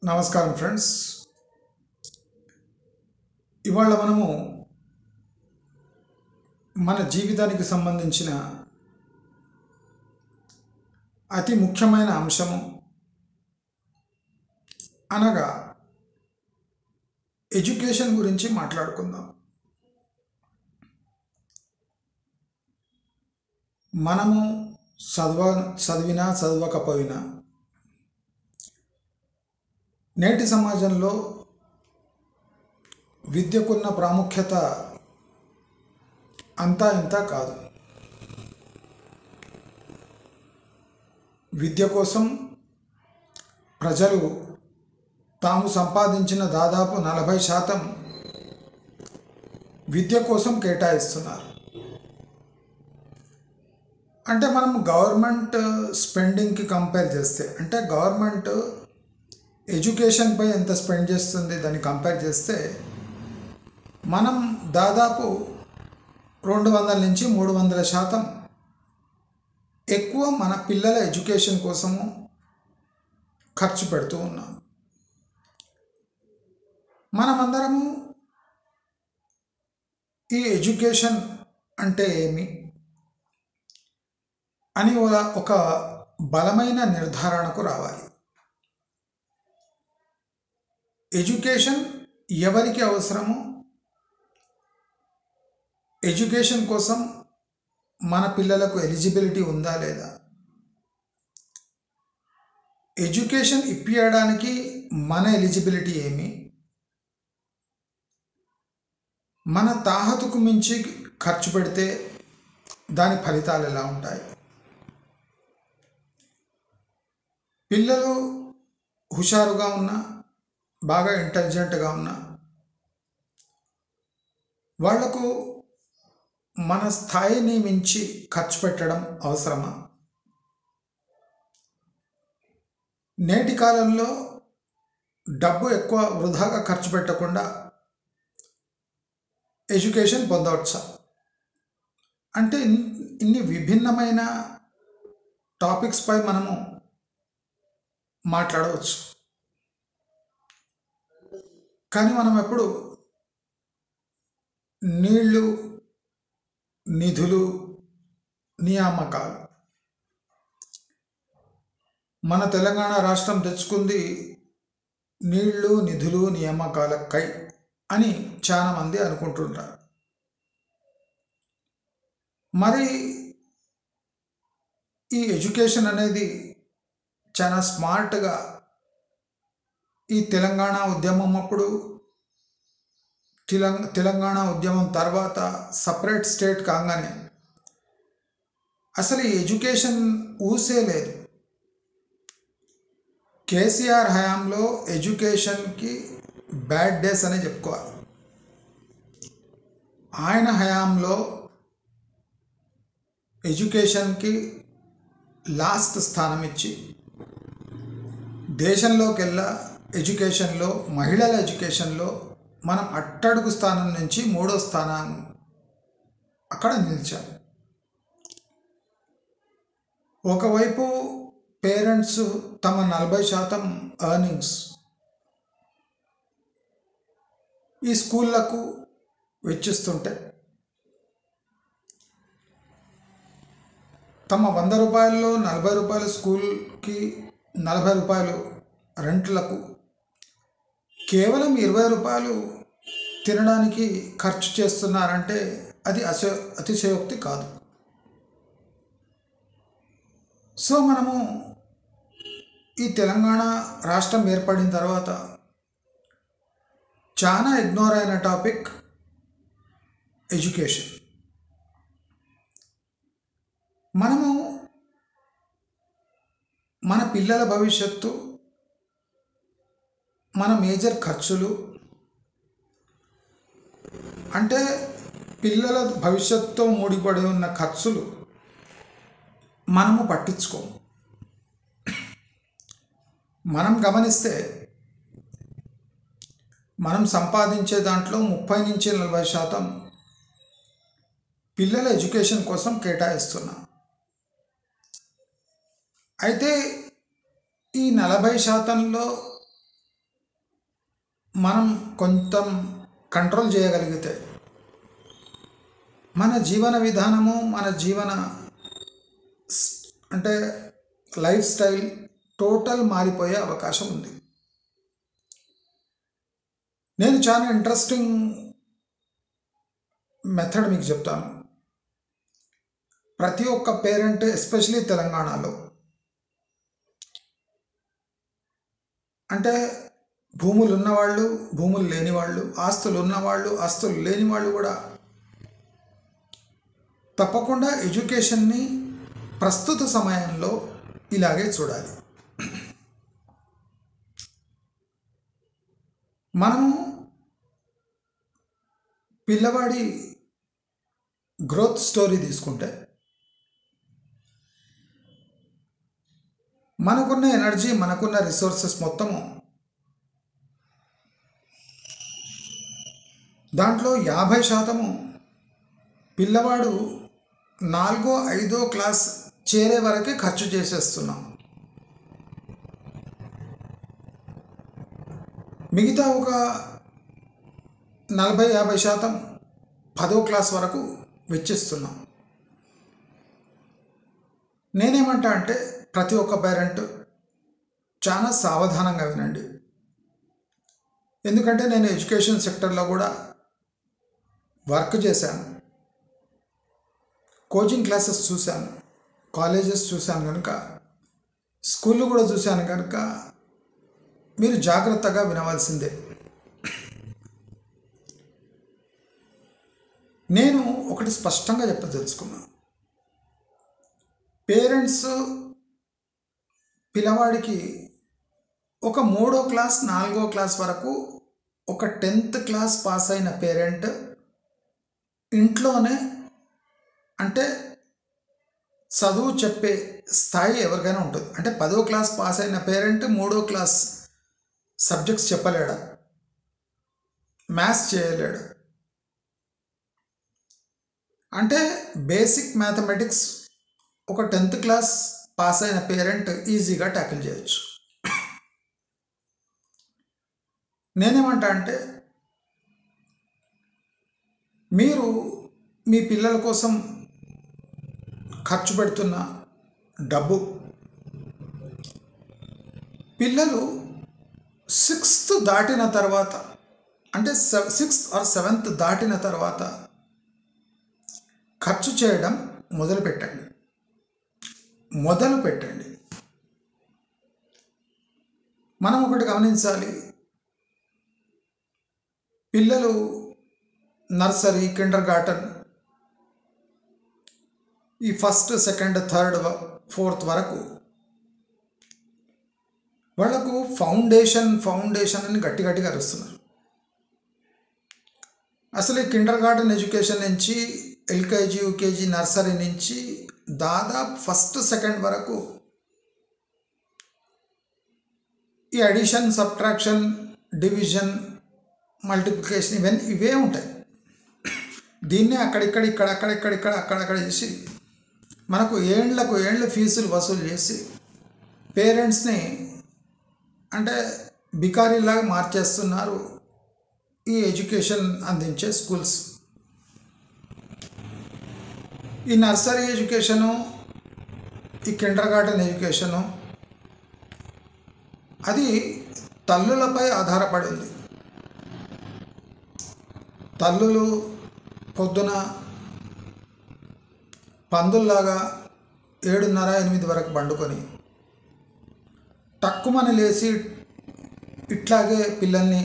నమస్కారం ఫ్రెండ్స్. ఇవాళ మనము మన జీవితానికి సంబంధించిన అతి ముఖ్యమైన అంశము అనగా ఎడ్యుకేషన్ గురించి మాట్లాడుకుందాం. మనము చదివినా చదవకపోయినా నేటి సమాజంలో విద్యకున్న ప్రాముఖ్యత అంతా ఇంత కాదు. విద్య కోసం ప్రజలు తాము సంపాదించిన దాదాపు 40% విద్య కోసం కేటాయిస్తున్నారు. అంటే మనం గవర్నమెంట్ స్పెండింగ్కి కంపేర్ చేస్తే, అంటే గవర్నమెంట్ ఎడ్యుకేషన్పై ఎంత స్పెండ్ చేస్తుంది దాన్ని కంపేర్ చేస్తే మనం దాదాపు 200 నుంచి 300% ఎక్కువ మన పిల్లల ఎడ్యుకేషన్ కోసము ఖర్చు పెడుతూ ఉన్నాం. మనమందరము ఈ ఎడ్యుకేషన్ అంటే ఏమి అని ఒక బలమైన నిర్ధారణకు రావాలి. ఎడ్యుకేషన్ ఎవరికి అవసరమో, ఎడ్యుకేషన్ కోసం మన పిల్లలకు ఎలిజిబిలిటీ ఉందా లేదా, ఎడ్యుకేషన్ ఇప్పించడానికి మన ఎలిజిబిలిటీ ఏమి, మన తాహతుకు మించి ఖర్చు పెడితే దాని ఫలితాలు ఎలా ఉంటాయి, పిల్లలు హుషారుగా ఉన్నా బాగా ఇంటెలిజెంట్గా ఉన్నా వాళ్లకు మన స్థాయిని మించి ఖర్చు పెట్టడం అవసరమా? నేటి కాలంలో డబ్బు ఎక్కువ వృధాగా ఖర్చు పెట్టకుండా ఎడ్యుకేషన్ పొందవచ్చా అంటే ఇన్ని విభిన్నమైన టాపిక్స్పై మనము మాట్లాడవచ్చు. కానీ మనం ఎప్పుడు నీళ్లు, నిధులు, నియామకాలు, మన తెలంగాణ రాష్ట్రం తెచ్చుకుంది నీళ్లు, నిధులు, నియామకాలకై అని చాలామంది అనుకుంటుంటారు. మరి ఈ ఎడ్యుకేషన్ అనేది చాలా స్మార్ట్గా ఈ తెలంగాణ ఉద్యమం అప్పుడు, తెలంగాణ ఉద్యమం తర్వాత సపరేట్ స్టేట్ కాగానే అసలు ఈ ఎడ్యుకేషన్ ఊసే లేదు. కేసీఆర్ హయాంలో ఎడ్యుకేషన్కి బ్యాడ్ డేస్ అనే చెప్పుకోవాలి. ఆయన హయాంలో ఎడ్యుకేషన్కి లాస్ట్ స్థానం ఇచ్చి దేశంలోకెల్లా ఎడ్యుకేషన్లో, మహిళల ఎడ్యుకేషన్లో మనం అట్టడుగు స్థానం నుంచి 3వ స్థానం అక్కడ నిలిచాం. ఒకవైపు పేరెంట్స్ తమ 40% ఎర్నింగ్స్ ఈ స్కూళ్ళకు వెచ్చిస్తుంటే తమ 100 రూపాయల్లో 40 రూపాయల స్కూల్కి 40 రూపాయలు రెంట్లకు, కేవలం 20 రూపాయలు తినడానికి ఖర్చు చేస్తున్నారంటే అది అతిశయోక్తి కాదు. సో మనము ఈ తెలంగాణ రాష్ట్రం ఏర్పడిన తర్వాత చాలా ఇగ్నోర్ అయిన టాపిక్ ఎడ్యుకేషన్. మనము మన పిల్లల భవిష్యత్తు, మన మేజర్ ఖర్చులు అంటే పిల్లల భవిష్యత్తుతో ముడిపడి ఉన్న ఖర్చులు మనము పట్టించుకోము. మనం గమనిస్తే మనం సంపాదించే దాంట్లో 30 నుంచి 40% పిల్లల ఎడ్యుకేషన్ కోసం కేటాయిస్తున్నాం. అయితే ఈ 40%లో మనం కొంత కంట్రోల్ చేయగలిగితే మన జీవన విధానము, మన జీవన అంటే లైఫ్ స్టైల్ టోటల్ మారిపోయే అవకాశం ఉంది. నేను చాలా ఇంట్రెస్టింగ్ మెథడ్ మీకు చెప్తాను. ప్రతి ఒక్క పేరెంట్, ఎస్పెషలీ తెలంగాణలో, అంటే భూములు ఉన్నవాళ్ళు, భూములు లేని వాళ్ళు, ఆస్తులు ఉన్నవాళ్ళు, ఆస్తులు లేని వాళ్ళు కూడా తప్పకుండా ఎడ్యుకేషన్ని ప్రస్తుత సమయంలో ఇలాగే చూడాలి. మనము పిల్లవాడి గ్రోత్ స్టోరీ తీసుకుంటే మనకున్న ఎనర్జీ, మనకున్న రిసోర్సెస్ మొత్తము దాంట్లో 50% పిల్లవాడు 4వ 5వ క్లాస్ చేరే వరకే ఖర్చు చేసేస్తున్నాం. మిగతా ఒక 40-50% 10వ క్లాస్ వరకు వెచ్చిస్తున్నాం. నేనేమంటా అంటే ప్రతి ఒక్క పేరెంట్ చాలా సావధానంగా వినండి. ఎందుకంటే నేను ఎడ్యుకేషన్ సెక్టర్లో కూడా వర్క్ చేశాను, కోచింగ్ క్లాసెస్ చూశాను, కాలేజెస్ చూశాను కనుక, స్కూళ్ళు కూడా చూశాను కనుక మీరు జాగ్రత్తగా వినవలసిందే. నేను ఒకటి స్పష్టంగా చెప్పదలుచుకున్నాను. పేరెంట్స్ పిల్లవాడికి ఒక 3వ క్లాస్ 4వ క్లాస్ వరకు ఒక 10th క్లాస్ పాస్ అయిన పేరెంట్ ఇంట్లోనే, అంటే చదువు చెప్పే స్థాయి ఎవరికైనా ఉంటుంది. అంటే 10వ క్లాస్ పాస్ అయిన పేరెంట్ 3వ క్లాస్ సబ్జెక్ట్స్ చెప్పలేడా, మ్యాథ్స్ చేయలేడు. అంటే బేసిక్ మ్యాథమెటిక్స్ ఒక 10th క్లాస్ పాస్ అయిన పేరెంట్ ఈజీగా ట్యాకిల్ చేయొచ్చు. నేనేమంటా అంటే మీరు మీ పిల్లల కోసం ఖర్చు పెడుతున్న డబ్బు పిల్లలు 6th దాటిన తర్వాత, అంటే 6th or 7th దాటిన తర్వాత ఖర్చు చేయడం మొదలు పెట్టండి. మనం ఒకటి గమనించాలి. పిల్లలు నర్సరీ, కిండర్ గార్టెన్, ఈ 1st, 2nd, 3rd, 4th వరకు వాళ్లకు ఫౌండేషన్ అని గట్టిగా అరుస్తున్నారు. అసలు ఈ కిండర్ గార్టెన్ ఎడ్యుకేషన్ నుంచి ఎల్కేజీ, యూకేజీ, నర్సరీ నుంచి దాదాపు 1st, 2nd వరకు ఈ అడిషన్, సబ్ట్రాక్షన్, డివిజన్, మల్టిప్లికేషన్ ఇవే ఉంటాయి. దీన్నే అక్కడక్కడ చేసి మనకు ఏళ్ళు ఫీజులు వసూలు చేసి పేరెంట్స్ని అంటే బికారీలాగా మార్చేస్తున్నారు ఈ ఎడ్యుకేషన్ అందించే స్కూల్స్. ఈ నర్సరీ ఎడ్యుకేషను, ఈ కిండర్ గార్టెన్ ఎడ్యుకేషను అది తల్లులపై ఆధారపడి ఉంది. తల్లులు పొద్దున పందుల్లాగా 7:30-8 వరకు పండుకొని తక్కువని లేచి ఇట్లాగే పిల్లల్ని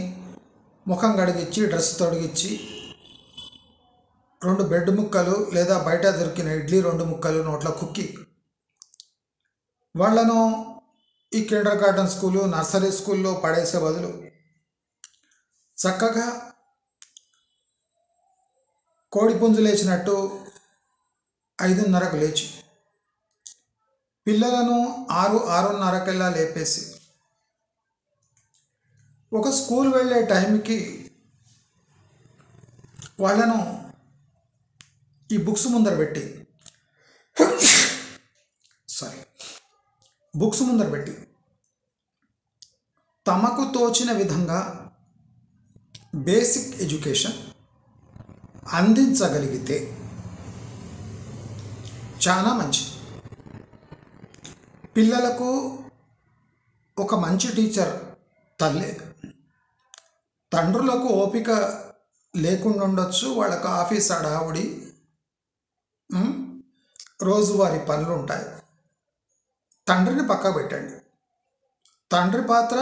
ముఖం కడిగించి, డ్రెస్ తొడిగించి, 2 బ్రెడ్ ముక్కలు లేదా బయట దొరికిన ఇడ్లీ 2 ముక్కలు నోట్లో కుక్కి వాళ్లను ఈ కిండర్ గార్టెన్ స్కూలు, నర్సరీ స్కూల్లో పడేసే బదులు చక్కగా కోడిపుంజు లేచినట్టు 5:30కు లేచి పిల్లలను 6-6:30కల్లా లేపేసి ఒక స్కూల్ వెళ్ళే టైంకి వాళ్ళను ఈ బుక్స్ ముందర పెట్టి తమకు తోచిన విధంగా బేసిక్ ఎడ్యుకేషన్ అందించగలిగితే చాలా మంచిది. పిల్లలకు ఒక మంచి టీచర్ తల్లే. తండ్రులకు ఓపిక లేకుండా ఉండొచ్చు, వాళ్ళకు ఆఫీస్ హడావుడి, రోజువారీ పనులు ఉంటాయి. తండ్రిని పక్కకు పెట్టండి. తండ్రి పాత్ర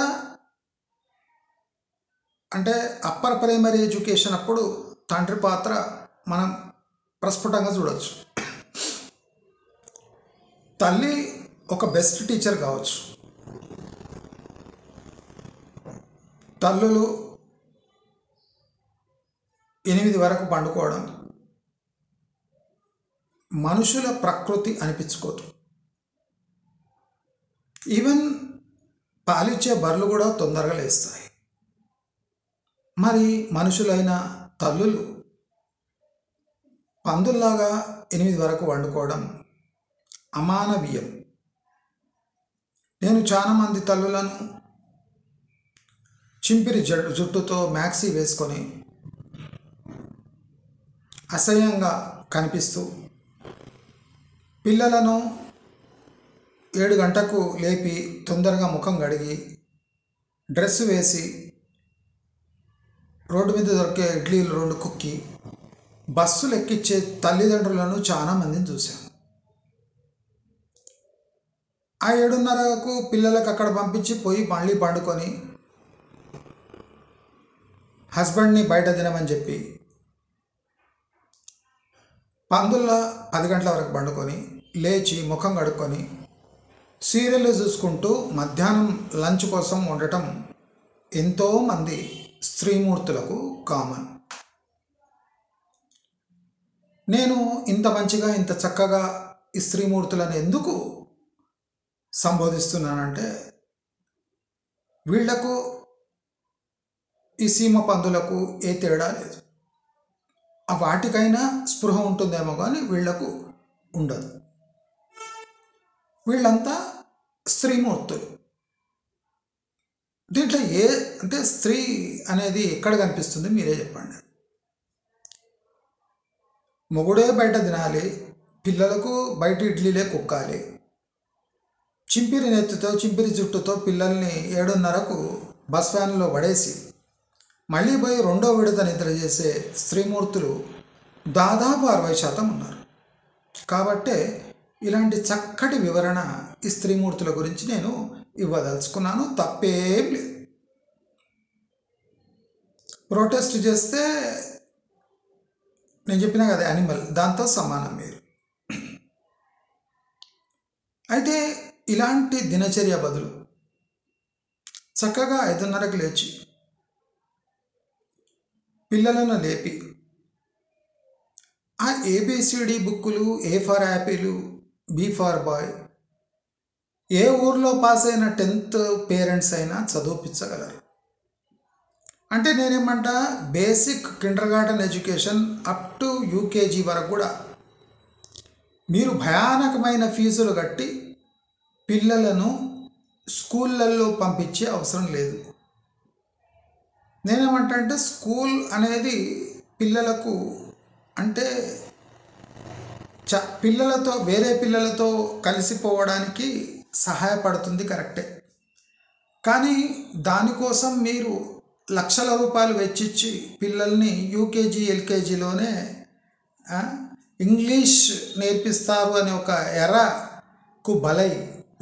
అంటే అప్పర్ ప్రైమరీ ఎడ్యుకేషన్ అప్పుడు తండ్రి పాత్ర మనం ప్రస్ఫుటంగా చూడవచ్చు. తల్లి ఒక బెస్ట్ టీచర్ కావచ్చు. తల్లులు 8 వరకు పండుకోవడం మనుషుల ప్రకృతి అనిపించుకోదు. ఈవెన్ పాలిచ్చే బర్రెలు కూడా తొందరగా లేస్తాయి. మరి మనుషులైన తల్లులు పందుల్లాగా 8 వరకు వండుకోవడం అమానవీయం. నేను చాలామంది తల్లులను చింపిరి జుట్టుతో మ్యాక్సీ వేసుకొని అసహ్యంగా కనిపిస్తూ పిల్లలను 7 గంటలకు లేపి తొందరగా ముఖం కడిగి డ్రెస్ వేసి రోడ్డు మీద దొరికే ఇడ్లీలు 2 కుక్కి బస్సులు ఎక్కించే తల్లిదండ్రులను చాలామందిని చూశాను. ఆ 7:30కు పిల్లలకు అక్కడ పంపించి పోయి మళ్ళీ పండుకొని హస్బెండ్ని బయట తినమని చెప్పి పందుల్లో 10 గంటల వరకు పండుకొని లేచి ముఖం కడుక్కొని సీరియల్ చూసుకుంటూ మధ్యాహ్నం లంచ్ కోసం ఉండటం ఎంతోమంది స్త్రీమూర్తులకు కామన్. నేను ఇంత మంచిగా ఇంత చక్కగా ఈ స్త్రీమూర్తులను ఎందుకు సంబోధిస్తున్నానంటే వీళ్లకు ఈ సీమ పందులకు ఏ తేడా లేదు. ఆ వాటికైనా స్పృహ ఉంటుందేమో కానీ వీళ్లకు ఉండదు. వీళ్ళంతా స్త్రీమూర్తులు. దీంట్లో అంటే స్త్రీ అనేది ఎక్కడ కనిపిస్తుంది మీరే చెప్పండి. మొగుడే బయట తినాలి, పిల్లలకు బయట ఇడ్లీలే కుక్కాలి, చింపిరి నెత్తితో చింపిరి జుట్టుతో పిల్లల్ని 7:30కు బస్ వ్యాన్లో పడేసి మళ్ళీ పోయి 2వ విడత నిద్ర చేసే స్త్రీమూర్తులు దాదాపు 60% ఉన్నారు. కాబట్టే ఇలాంటి చక్కటి వివరణ ఈ స్త్రీమూర్తుల గురించి నేను ఇవ్వదలుచుకున్నాను. తప్పేం లేదు. ప్రొటెస్ట్ చేస్తే నేను చెప్పినా కదా యానిమల్, దాంతో సమానం మీరు. అయితే ఇలాంటి దినచర్య బదులు చక్కగా 5:30కు లేచి పిల్లలను లేపి ఆ ఏబిసిడి బుక్కులు, A for apple, B for boy, ఏ ఊర్లో పాస్ అయిన 10th పేరెంట్స్ అయినా చదివించగలరు. అంటే నేనేమంటా, basic kindergarten education up to UKG వరకు కూడా మీరు భయానకమైన ఫీజులు కట్టి పిల్లలను స్కూళ్ళల్లో పంపించే అవసరం లేదు. నేనేమంటా అంటే స్కూల్ అనేది పిల్లలకు అంటే పిల్లలతో వేరే పిల్లలతో కలిసిపోవడానికి సహాయపడుతుంది, కరెక్టే. కానీ దానికోసం మీరు లక్షల రూపాయలు వెచ్చిచ్చి పిల్లల్ని యూకేజీ ఎల్కేజీలోనే ఇంగ్లీష్ నేర్పిస్తారు అనే ఒక ఎరకు బలై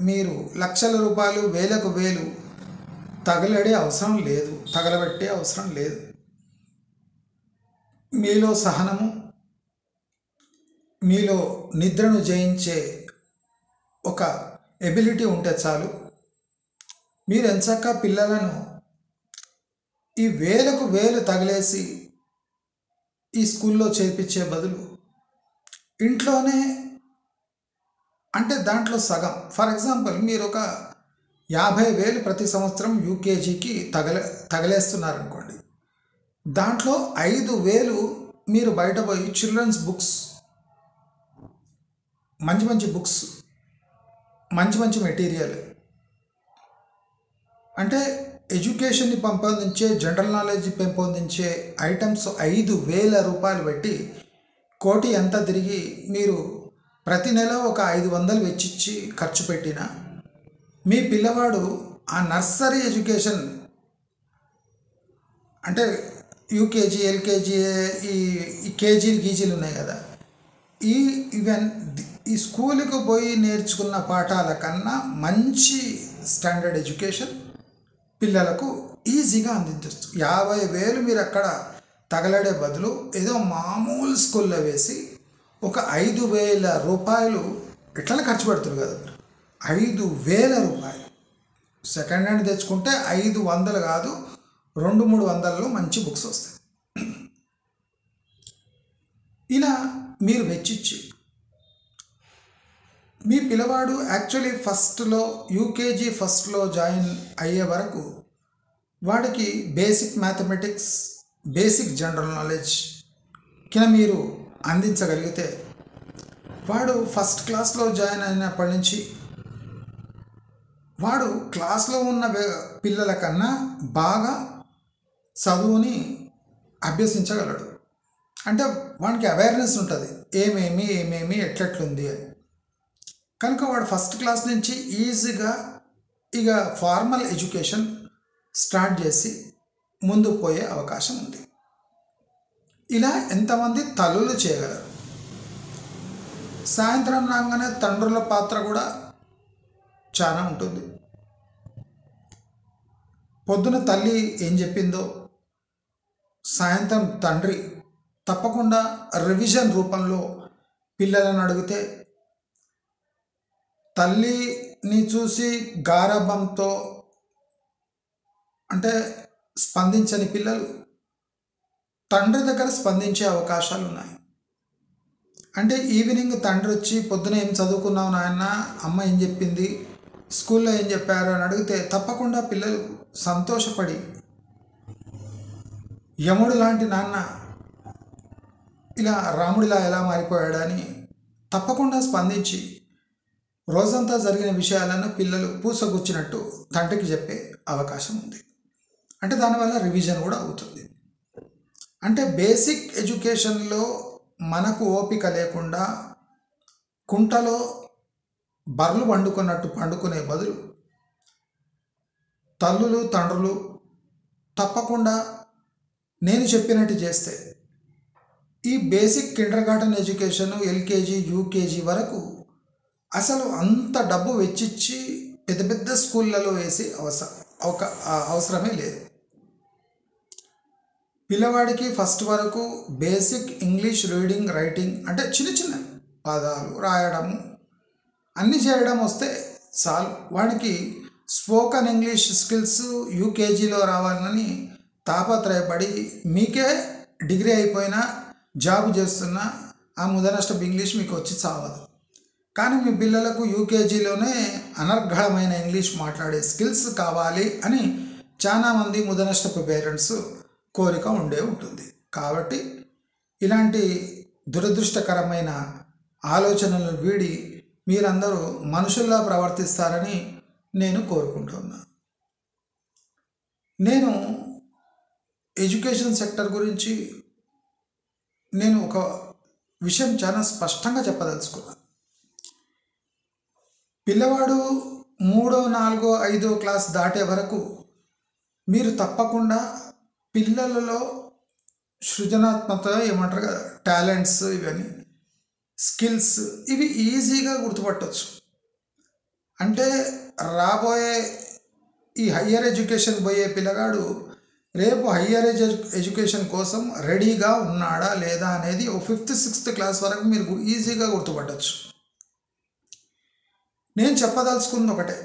మీరు లక్షల రూపాయలు వేలకు వేలు తగలబెట్టే అవసరం లేదు. మీలో సహనము, మీలో నిద్రను జయించే ఒక ఎబిలిటీ ఉంటే చాలు. మీరు ఎంచక్కా పిల్లలను ఈ వేలకు వేలు తగిలేసి ఈ స్కూల్లో చేర్పించే బదులు ఇంట్లోనే, అంటే దాంట్లో సగం, ఫర్ ఎగ్జాంపుల్ మీరు ఒక 50,000 ప్రతి సంవత్సరం యూకేజీకి తగలేస్తున్నారనుకోండి, దాంట్లో 5,000 మీరు బయట పోయి చిల్డ్రన్స్ బుక్స్, మంచి బుక్స్, మంచి మెటీరియల్, అంటే ఎడ్యుకేషన్ని పెంపొందించే జనరల్ నాలెడ్జ్ పెంపొందించే ఐటమ్స్ 5,000 రూపాయలు పెట్టి కోటి ఎంత తిరిగి మీరు ప్రతి నెల ఒక 500 వెచ్చిచ్చి ఖర్చు పెట్టినా మీ పిల్లవాడు ఆ నర్సరీ ఎడ్యుకేషన్ అంటే యూకేజీ ఎల్కేజీ ఈ కేజీలు ఉన్నాయి కదా, ఈవెన్ ఈ స్కూల్కి పోయి నేర్చుకున్న పాఠాల కన్నా మంచి స్టాండర్డ్ ఎడ్యుకేషన్ పిల్లలకు ఈజీగా అందించవచ్చు. 50,000 మీరు అక్కడ తగలడే బదులు ఏదో మామూలు స్కూల్లో వేసి ఒక 5,000 రూపాయలు ఎట్లా ఖర్చు పెడుతున్నారు కదా, 5,000 రూపాయలు సెకండ్ హ్యాండ్ తెచ్చుకుంటే 500 కాదు 200-300లో మంచి బుక్స్ వస్తాయి. ఇలా మీరు వెచ్చిచ్చి మీ పిల్లవాడు యాక్చువల్లీ యూకేజీ ఫస్ట్లో జాయిన్ అయ్యే వరకు వాడికి basic mathematics, basic general knowledge కింద మీరు అందించగలిగితే వాడు ఫస్ట్ క్లాస్లో జాయిన్ అయినప్పటి నుంచి వాడు క్లాస్లో ఉన్న పిల్లల కన్నా బాగా చదువుని అభ్యసించగలడు. అంటే వానికి అవేర్నెస్ ఉంటుంది ఏమేమి ఎట్లెట్లుంది అని. కనుక వాడు ఫస్ట్ క్లాస్ నుంచి ఈజీగా ఇక ఫార్మల్ ఎడ్యుకేషన్ స్టార్ట్ చేసి ముందుకు పోయే అవకాశం ఉంది. ఇలా ఎంతమంది తల్లులు చేయగలరు. సాయంత్రం రాగానే తండ్రుల పాత్ర కూడా చాలా ఉంటుంది. పొద్దున తల్లి ఏం చెప్పిందో సాయంత్రం తండ్రి తప్పకుండా రివిజన్ రూపంలో పిల్లలను అడిగితే తల్లిని చూసి గారాబంతో అంటే స్పందించని పిల్లలు తండ్రి దగ్గర స్పందించే అవకాశాలు ఉన్నాయి. అంటే ఈవినింగ్ తండ్రి వచ్చి పొద్దున ఏం చదువుకున్నావు నాయన, అమ్మ ఏం చెప్పింది, స్కూల్లో ఏం చెప్పారు అని అడిగితే తప్పకుండా పిల్లలు సంతోషపడి యముడు లాంటి నాన్న ఇలా రాముడిలా ఎలా మారిపోయాడని తప్పకుండా స్పందించి రోజంతా జరిగిన విషయాలను పిల్లలు పూసగుచ్చినట్టు తండ్రికి చెప్పే అవకాశం ఉంది. అంటే దానివల్ల రివిజన్ కూడా అవుతుంది. అంటే బేసిక్ ఎడ్యుకేషన్లో మనకు ఓపిక లేకుండా కుంటలో బర్రెలు పండుకునే బదులు తల్లులు తండ్రులు తప్పకుండా నేను చెప్పినట్టు చేస్తే ఈ basic kindergarten education LKG UKG వరకు అసలు అంత డబ్బు వెచ్చిచ్చి పెద్ద పెద్ద స్కూళ్ళలో వేసి అవసరమే లేదు. పిల్లవాడికి ఫస్ట్ వరకు బేసిక్ ఇంగ్లీష్ రీడింగ్ రైటింగ్ అంటే చిన్న చిన్న పదాలు రాయడము అన్నీ చేయడం వస్తే చాలు. వాడికి స్పోకన్ ఇంగ్లీష్ స్కిల్స్ యూకేజీలో రావాలని తాపత్రయపడి మీకే డిగ్రీ అయిపోయినా జాబ్ చేస్తున్న ఆ ముదనష్టపు ఇంగ్లీష్ మీకు వచ్చి చావదు. కానీ మీ పిల్లలకు యూకేజీలోనే అనర్గళమైన ఇంగ్లీష్ మాట్లాడే స్కిల్స్ కావాలి అని చాలామంది ముదనష్టపు పేరెంట్స్ కోరిక ఉంటుంది. కాబట్టి ఇలాంటి దురదృష్టకరమైన ఆలోచనలు వీడి మీరందరూ మనుషుల్లా ప్రవర్తిస్తారని నేను కోరుకుంటున్నాను. నేను ఎడ్యుకేషన్ సెక్టర్ గురించి నేను ఒక విషయం చాలా స్పష్టంగా చెప్పదలుచుకున్నాను. పిల్లవాడు 3వ 4వ 5వ క్లాస్ దాటే వరకు మీరు తప్పకుండా పిల్లలలో సృజనాత్మకత ఏమంటారు కదా, టాలెంట్స్, ఇవన్నీ స్కిల్స్ ఇవి ఈజీగా గుర్తుపట్టవచ్చు. అంటే రాబోయే ఈ హయ్యర్ ఎడ్యుకేషన్ పోయే పిల్లగాడు రేపు హయ్యర్ ఎడ్యుకేషన్ కోసం రెడీగా ఉన్నాడా లేదా అనేది ఓ 5th 6th క్లాస్ వరకు మీరు ఈజీగా గుర్తుపట్టచ్చు. నేను చెప్పదలుచుకుంది ఒకటే,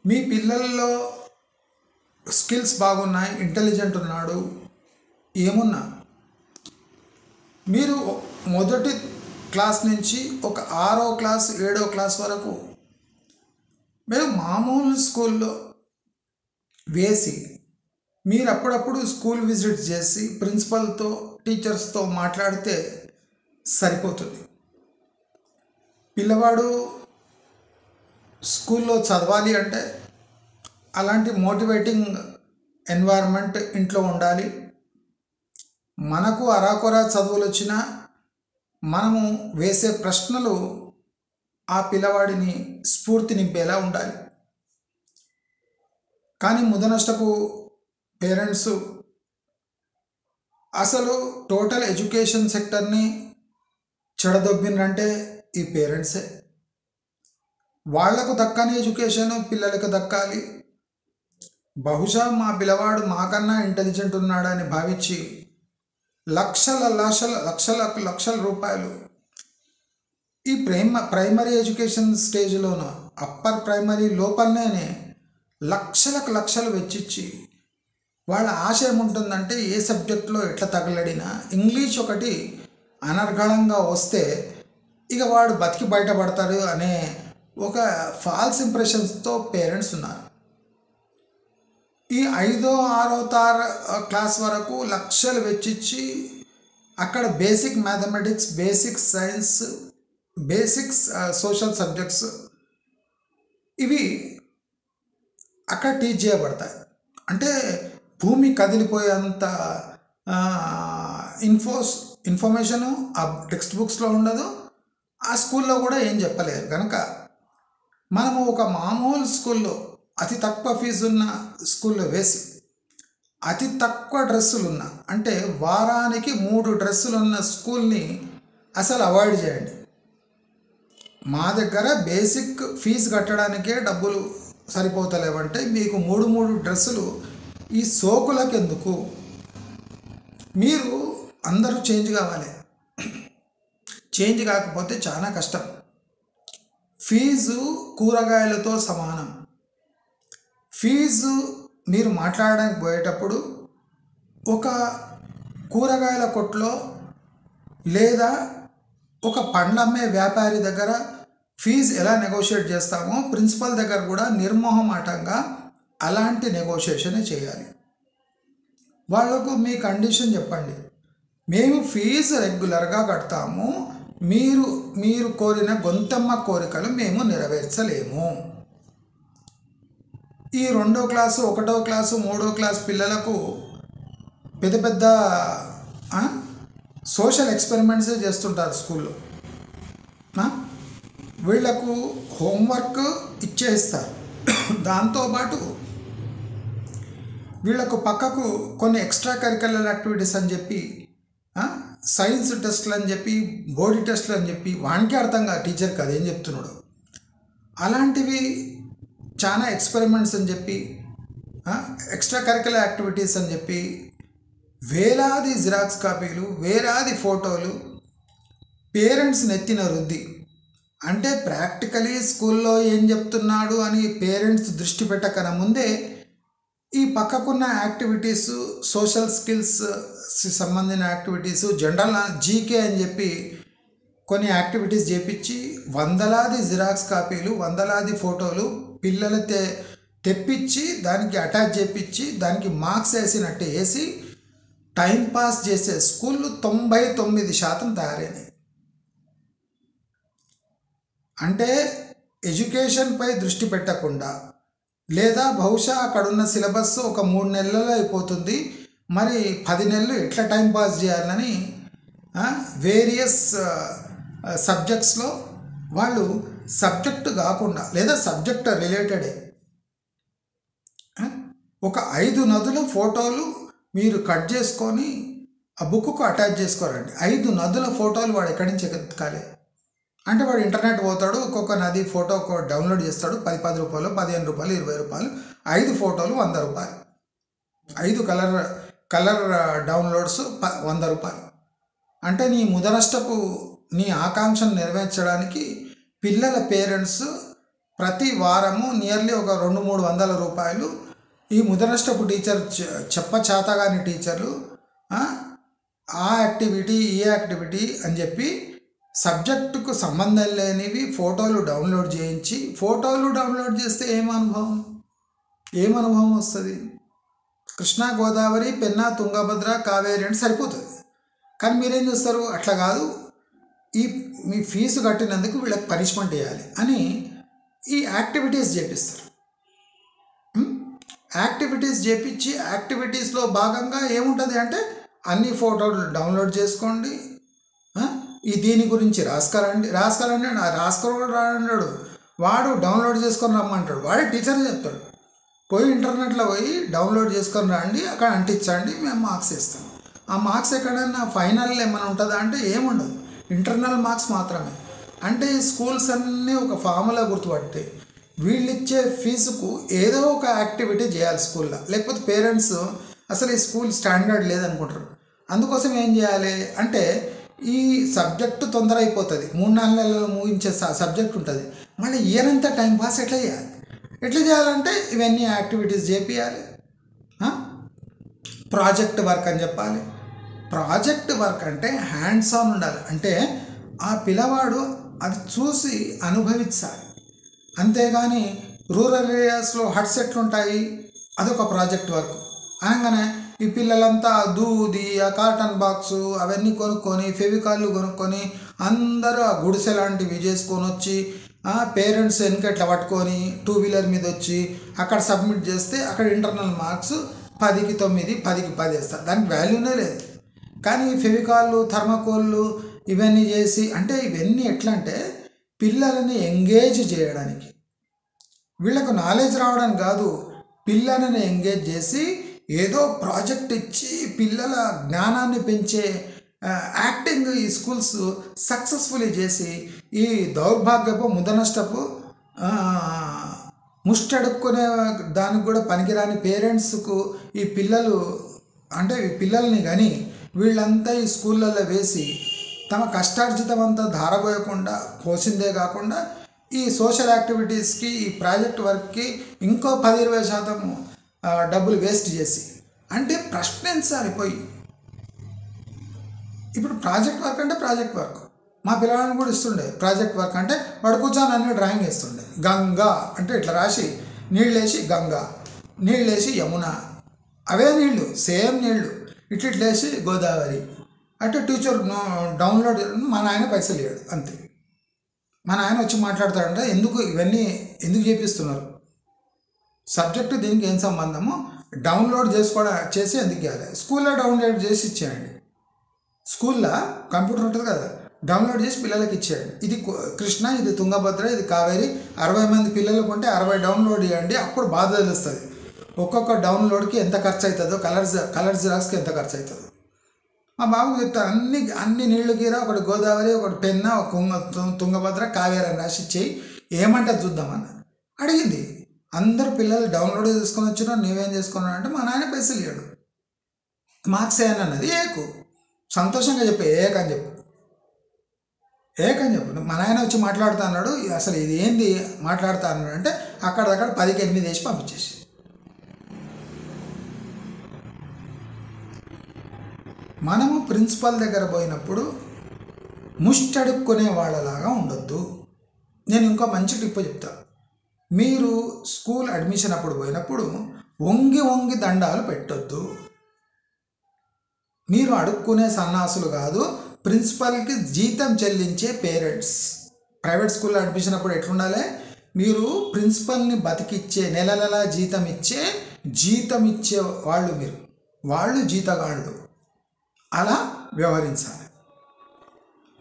మీ పిల్లల్లో స్కిల్స్ బాగున్నాయి, ఇంటెలిజెంట్ ఉన్నాడు, ఏమున్నా మీరు మొదటి క్లాస్ నుంచి ఒక 6వ క్లాస్ 7వ క్లాస్ వరకు మీరు మామూలు స్కూల్లో వేసి మీరు అప్పుడప్పుడు స్కూల్ విజిట్ చేసి ప్రిన్సిపల్తో టీచర్స్తో మాట్లాడితే సరిపోతుంది. పిల్లవాడు స్కూల్లో చదవాలి అంటే అలాంటి మోటివేటింగ్ ఎన్వైర్న్మెంట్ ఇంట్లో ఉండాలి. మనకు అరాకొరా చదువులు వచ్చినా మనము వేసే ప్రశ్నలు ఆ పిల్లవాడిని స్ఫూర్తి నింపేలా ఉండాలి. కానీ ముదనష్టపు పేరెంట్స్ అసలు టోటల్ ఎడ్యుకేషన్ సెక్టర్ని చెడదొబ్బిండ్రంటే ఈ పేరెంట్సే. వాళ్లకు దక్కని ఎడ్యుకేషన్ పిల్లలకు దక్కాలి. బహుశా మా పిల్లవాడు మాకన్నా ఇంటెలిజెంట్ ఉన్నాడని భావించి లక్షల లక్షల లక్షల లక్షల రూపాయలు ఈ ప్రైమరీ ఎడ్యుకేషన్ స్టేజ్లోనూ అప్పర్ ప్రైమరీ లోపలనే లక్షలకు లక్షలు వెచ్చిచ్చి వాళ్ళ ఆశ ఏముంటుందంటే ఏ సబ్జెక్టులో ఎట్లా తగలడినా ఇంగ్లీష్ ఒకటి అనర్గళంగా వస్తే ఇక వాడు బతికి బయటపడతాడు అనే ఒక ఫాల్స్ ఇంప్రెషన్స్తో పేరెంట్స్ ఉన్నారు. ఈ 5వ 6వ క్లాస్ వరకు లక్షలు వెచ్చిచ్చి అక్కడ basic mathematics, basic science, basics social subjects ఇవి అక్కడ టీచ్ చేయబడతాయి. అంటే భూమి కదిలిపోయేంత ఇన్ఫర్మేషను ఆ టెక్స్ట్ బుక్స్లో ఉండదు, ఆ స్కూల్లో కూడా ఏం చెప్పలేరు. కనుక మనము ఒక మామూలు స్కూల్లో అతి తక్కువ ఫీజు ఉన్న స్కూల్లో వేసి అతి తక్కువ డ్రెస్సులు ఉన్న అంటే వారానికి 3 డ్రెస్సులు ఉన్న స్కూల్ని అసలు అవాయిడ్ చేయండి. మా దగ్గర బేసిక్ ఫీజు కట్టడానికే డబ్బులు సరిపోతలేవంటే మీకు 3 డ్రెస్సులు ఈ సోకులకు ఎందుకు? మీరు అందరూ చేంజ్ కావాలి. చేంజ్ కాకపోతే చాలా కష్టం. ఫీజు కూరగాయలతో సమానం. ఫీజు మీరు మాట్లాడడానికి పోయేటప్పుడు ఒక కూరగాయల కొట్లో లేదా ఒక పండ్లమ్మే వ్యాపారి దగ్గర ఫీజు ఎలా నెగోషియేట్ చేస్తామో ప్రిన్సిపల్ దగ్గర కూడా నిర్మోహమాటంగా అలాంటి నెగోషియేషనే చేయాలి. వాళ్లకు మీ కండిషన్ చెప్పండి, మేము ఫీజు రెగ్యులర్గా కడతాము, మీరు కోరిన గొంతమ్మ కోరికలు మేము నెరవేర్చలేము. ఈ 2వ క్లాసు, 1వ క్లాసు, 3వ క్లాసు పిల్లలకు పెద్ద పెద్ద సోషల్ ఎక్స్పెరిమెంట్స్ చేస్తుంటారు స్కూల్లో. వీళ్లకు హోంవర్క్ ఇచ్చేస్తారు, దాంతోపాటు వీళ్లకు పక్కకు కొన్ని ఎక్స్ట్రా కరిక్యులర్ యాక్టివిటీస్ అని చెప్పి సైన్స్ టెస్ట్లు అని చెప్పి బాడీ టెస్ట్లు అని చెప్పి వానికి అర్థం కాదు టీచర్కి అదేం చెప్తున్నాడు. అలాంటివి చాలా ఎక్స్పెరిమెంట్స్ అని చెప్పి ఎక్స్ట్రా కరిక్యులర్ యాక్టివిటీస్ అని చెప్పి వేలాది జిరాక్స్ కాపీలు, వేలాది ఫోటోలు పేరెంట్స్ నెత్తిన రుద్ది, అంటే ప్రాక్టికలీ స్కూల్లో ఏం చెప్తున్నాడు అని పేరెంట్స్ దృష్టి పెట్టకన ముందే ఈ పక్కకున్న యాక్టివిటీస్, సోషల్ స్కిల్స్ సంబంధించిన యాక్టివిటీసు, జనరల్ జీకే అని చెప్పి కొన్ని యాక్టివిటీస్ చేపించి వందలాది జిరాక్స్ కాపీలు, వందలాది ఫోటోలు పిల్లలు తెప్పించి దానికి అటాచ్ చేపించి దానికి మార్క్స్ వేసినట్టు వేసి టైంపాస్ చేసే స్కూళ్ళు 99% తయారైనాయి. అంటే ఎడ్యుకేషన్పై దృష్టి పెట్టకుండా, లేదా బహుశా అక్కడున్న సిలబస్ ఒక 3 నెలల్లో అయిపోతుంది, మరి 10 నెలలు ఎట్లా టైంపాస్ చేయాలని వేరియస్ సబ్జెక్ట్స్లో వాళ్ళు సబ్జెక్టు కాకుండా లేదా సబ్జెక్ట్ రిలేటెడే ఒక 5 నదుల ఫోటోలు మీరు కట్ చేసుకొని ఆ బుక్కు అటాచ్ చేసుకోరండి. 5 నదుల ఫోటోలు వాడు ఎక్కడి నుంచి ఎత్తుకాలి అంటే వాడు ఇంటర్నెట్ పోతాడు, ఒక్కొక్క నది ఫోటో డౌన్లోడ్ చేస్తాడు, 10 రూపాయలు, 15 రూపాయలు, 20 రూపాయలు, 5 ఫోటోలు 100 రూపాయలు, 5 కలర్ డౌన్లోడ్స్ 100 రూపాయలు. అంటే నీ ముదనష్టపు నీ ఆకాంక్షను నెరవేర్చడానికి పిల్లల పేరెంట్స్ ప్రతి వారము నియర్లీ ఒక 200-300 రూపాయలు ఈ ముదనష్టపు టీచర్ చేతగాని టీచర్లు ఆ యాక్టివిటీ ఈ యాక్టివిటీ అని చెప్పి సబ్జెక్టుకు సంబంధం లేనివి ఫోటోలు డౌన్లోడ్ చేయించి, ఫోటోలు డౌన్లోడ్ చేస్తే ఏం అనుభవం వస్తుంది? కృష్ణా, గోదావరి, పెన్నా, తుంగభద్ర, కావేరి అంటే సరిపోతుంది. కానీ మీరేం చేస్తారు, అట్లా కాదు, మీ ఫీజు కట్టినందుకు వీళ్ళకి పనిష్మెంట్ వేయాలి అని ఈ యాక్టివిటీస్ చేపిస్తారు. యాక్టివిటీస్ చేపించి యాక్టివిటీస్లో భాగంగా ఏముంటుంది అంటే అన్ని ఫోటోలు డౌన్లోడ్ చేసుకోండి, ఈ దీని గురించి రాసుకురండి రాసుకోవడం రాన్నాడు, వాడు డౌన్లోడ్ చేసుకొని రమ్మంటాడు, వాడే టీచర్ చెప్తాడు, పోయి ఇంటర్నెట్లో పోయి డౌన్లోడ్ చేసుకొని రండి, అక్కడ అంటించండి, మేము మార్క్స్ ఇస్తాం. ఆ మార్క్స్ ఎక్కడైనా ఫైనల్ ఏమైనా ఉంటుందా అంటే ఏముండదు, ఇంటర్నల్ మార్క్స్ మాత్రమే. అంటే ఈ స్కూల్స్ అన్నీ ఒక ఫార్ములా గుర్తుపట్టి వీళ్ళు ఇచ్చే ఫీజుకు ఏదో ఒక యాక్టివిటీ చేయాలి స్కూల్లో, లేకపోతే పేరెంట్స్ అసలు ఈ స్కూల్ స్టాండర్డ్ లేదనుకుంటారు. అందుకోసం ఏం చేయాలి అంటే ఈ సబ్జెక్టు తొందర అయిపోతుంది, 3-4 నెలలు ముగించే సబ్జెక్ట్ ఉంటుంది, మళ్ళీ ఇయర్ అంతా టైం పాస్ ఎట్లా చేయాలంటే ఇవన్నీ యాక్టివిటీస్ చేపియాలి. ప్రాజెక్ట్ వర్క్ అని చెప్పాలి. ప్రాజెక్ట్ వర్క్ అంటే హ్యాండ్స్ ఆన్ ఉండాలి, అంటే ఆ పిల్లవాడు అది చూసి అనుభవించాలి. అంతేగాని రూరల్ ఏరియాస్లో హట్స్ ఎట్లుంటాయి, అదొక ప్రాజెక్ట్ వర్క్ అనగానే ఈ పిల్లలంతా దూది, ఆ కాటన్ బాక్సు అవన్నీ కొనుక్కొని, ఫెవికాళ్ళు కొనుక్కొని అందరూ ఆ గుడిసె లాంటివి చేసుకొని వచ్చి పేరెంట్స్ వెనకట్లా పట్టుకొని 2 వీలర్ మీద వచ్చి అక్కడ సబ్మిట్ చేస్తే అక్కడ ఇంటర్నల్ మార్క్స్ 10కి 9, 10కి 10 వేస్తారు, దానికి వాల్యూనే లేదు. కానీ ఫెవికాళ్ళు, థర్మాకోళ్ళు ఇవన్నీ చేసి, అంటే ఇవన్నీ ఎట్లా అంటే పిల్లలని ఎంగేజ్ చేయడానికి, వీళ్ళకు నాలెడ్జ్ రావడానికి కాదు, పిల్లలని ఎంగేజ్ చేసి ఏదో ప్రాజెక్ట్ ఇచ్చి పిల్లల జ్ఞానాన్ని పెంచే యాక్టింగ్ ఈ స్కూల్స్ సక్సెస్ఫుల్లీ చేసి ఈ దౌర్భాగ్యపు ముదనష్టపు ముష్టడుక్కునే దానికి కూడా పనికిరాని పేరెంట్స్కు ఈ పిల్లలు అంటే ఈ పిల్లల్ని కానీ వీళ్ళంతా ఈ స్కూళ్ళల్లో వేసి తమ కష్టార్జితం అంతా ధారపోయకుండా పోసిందే కాకుండా ఈ సోషల్ యాక్టివిటీస్కి, ఈ ప్రాజెక్ట్ వర్క్కి ఇంకో 10-20% డబ్బులు వేస్ట్ చేసి, అంటే ప్రశ్నించాలి పోయి. ఇప్పుడు ప్రాజెక్ట్ వర్క్ అంటే ప్రాజెక్ట్ వర్క్, మా పిల్లవాడిని కూడా ఇస్తుండే ప్రాజెక్ట్ వర్క్ అంటే వాడు కూర్చొని అన్ని డ్రాయింగ్ వేస్తుండే. గంగా అంటే ఇట్లా రాసి నీళ్ళేసి గంగా, నీళ్ళేసి యమున, అవే నీళ్ళు సేమ్ నీళ్ళు, ఇట్లేసి గోదావరి అంటే టీచర్ డౌన్లోడ్. మా నాయన పైసలు ఇవ్వడు అంతే. మా నాయన వచ్చి మాట్లాడతాడంటే ఇవన్నీ ఎందుకు చేపిస్తున్నారు, సబ్జెక్టు దీనికి ఏం సంబంధము, డౌన్లోడ్ చేసి ఎందుకు ఇవ్వాలి, స్కూల్లో డౌన్లోడ్ చేసి ఇచ్చేయండి, స్కూల్లో కంప్యూటర్ ఉంటుంది కదా, డౌన్లోడ్ చేసి పిల్లలకి ఇచ్చేయండి. ఇది కృష్ణ, ఇది తుంగభద్ర, ఇది కావేరి, 60 మంది పిల్లలకు ఉంటే 60 డౌన్లోడ్ చేయండి, అప్పుడు బాధ తెలుస్తుంది ఒక్కొక్క డౌన్లోడ్కి ఎంత ఖర్చు అవుతుందో, కలర్ జిరాక్స్కి ఎంత ఖర్చు అవుతుందో. మా బాబు చెప్తాను, అన్ని నీళ్లు గీరా, ఒకటి గోదావరి, ఒకటి పెన్న, ఒక తుంగభద్ర, కావేరి అని రాసి ఇచ్చేయి, ఏమంటే చూద్దామన్న అడిగింది. అందరు పిల్లలు డౌన్లోడ్ చేసుకొని వచ్చినా నీవేం చేసుకున్నావు అంటే మా నాయన పైసలు ఇవ్వడు, మార్క్స్ ఏనన్నది ఏకు, సంతోషంగా చెప్పు ఏకని చెప్పు, మా నాయన వచ్చి మాట్లాడుతా అన్నాడు, అసలు ఇది ఏంది మాట్లాడుతా అన్నాడు అంటే అక్కడక్కడ 10కి 8 వేసి పంపించేసి. మనము ప్రిన్సిపల్ దగ్గర పోయినప్పుడు ముష్టడుక్కునే వాళ్ళలాగా ఉండొద్దు. నేను ఇంకో మంచి టిప్ చెప్తా, మీరు స్కూల్ అడ్మిషన్ అప్పుడు పోయినప్పుడు వంగి దండాలు పెట్టొద్దు. మీరు అడుక్కునే సన్నాసులు కాదు, ప్రిన్సిపల్కి జీతం చెల్లించే పేరెంట్స్. ప్రైవేట్ స్కూల్లో అడ్మిషన్ అప్పుడు ఎట్లుండాలి, మీరు ప్రిన్సిపల్ని బతికిచ్చే నెల జీతం ఇచ్చే వాళ్ళు, వాళ్ళు జీతగాళ్ళు, అలా వ్యవహరించాలి.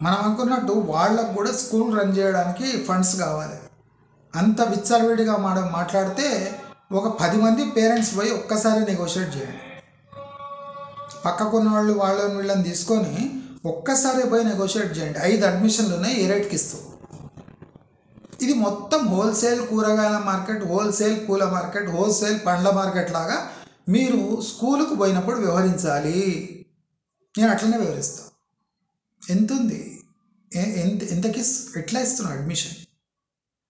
మనం అనుకున్నట్టు వాళ్ళకు కూడా స్కూల్ రన్ చేయడానికి ఫండ్స్ కావాలి. అంత విచ్చలవిడిగా మాట్లాడితే ఒక 10 మంది పేరెంట్స్ పోయి ఒక్కసారి నెగోషియేట్ చేయండి, పక్కకున్న వాళ్ళని వీళ్ళని తీసుకొని ఒక్కసారి పోయి నెగోషియేట్ చేయండి. 5 అడ్మిషన్లు ఉన్నాయి, ఏ రేట్కి ఇస్తావు. ఇది మొత్తం హోల్సేల్ కూరగాయల మార్కెట్, హోల్సేల్ పూల మార్కెట్, హోల్సేల్ పండ్ల మార్కెట్ లాగా మీరు స్కూలుకు పోయినప్పుడు వ్యవహరించాలి. నేను అట్లనే వివరిస్తాను. ఎంత ఉంది, ఎంతకి ఎట్లా ఇస్తున్నాను అడ్మిషన్,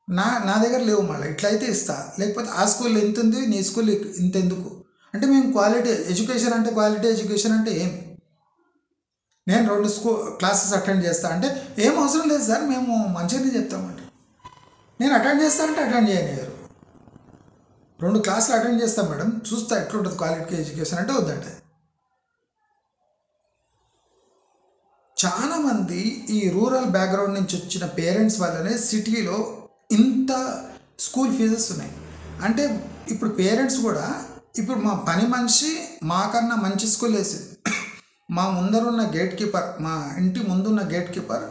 నా దగ్గర లేవు, మళ్ళీ ఇట్లయితే ఇస్తా, లేకపోతే ఆ స్కూల్లో ఎంత ఉంది, నీ స్కూల్ ఇంతెందుకు అంటే మేము క్వాలిటీ ఎడ్యుకేషన్ అంటే ఏమి, నేను 2 క్లాసెస్ అటెండ్ చేస్తా అంటే ఏం అవసరం లేదు సార్, మేము మంచిగానే చెప్తామంటే, నేను అటెండ్ చేస్తా అంటే అటెండ్ చేయనివ్వరు. 2 క్లాసులు అటెండ్ చేస్తాం మేడం, చూస్తా ఎట్లుంటుంది క్వాలిటీ ఎడ్యుకేషన్ అంటే వద్దంటే. చాలామంది ఈ రూరల్ బ్యాక్గ్రౌండ్ నుంచి వచ్చిన పేరెంట్స్ వల్లనే సిటీలో ఇంత స్కూల్ ఫీజెస్ ఉన్నాయి. అంటే ఇప్పుడు పేరెంట్స్ కూడా ఇప్పుడు మా పని మనిషి మాకన్నా మంచి స్కూల్ వేసింది. మా ముందరున్న గేట్ కీపర్, మా ఇంటి ముందున్న గేట్ కీపర్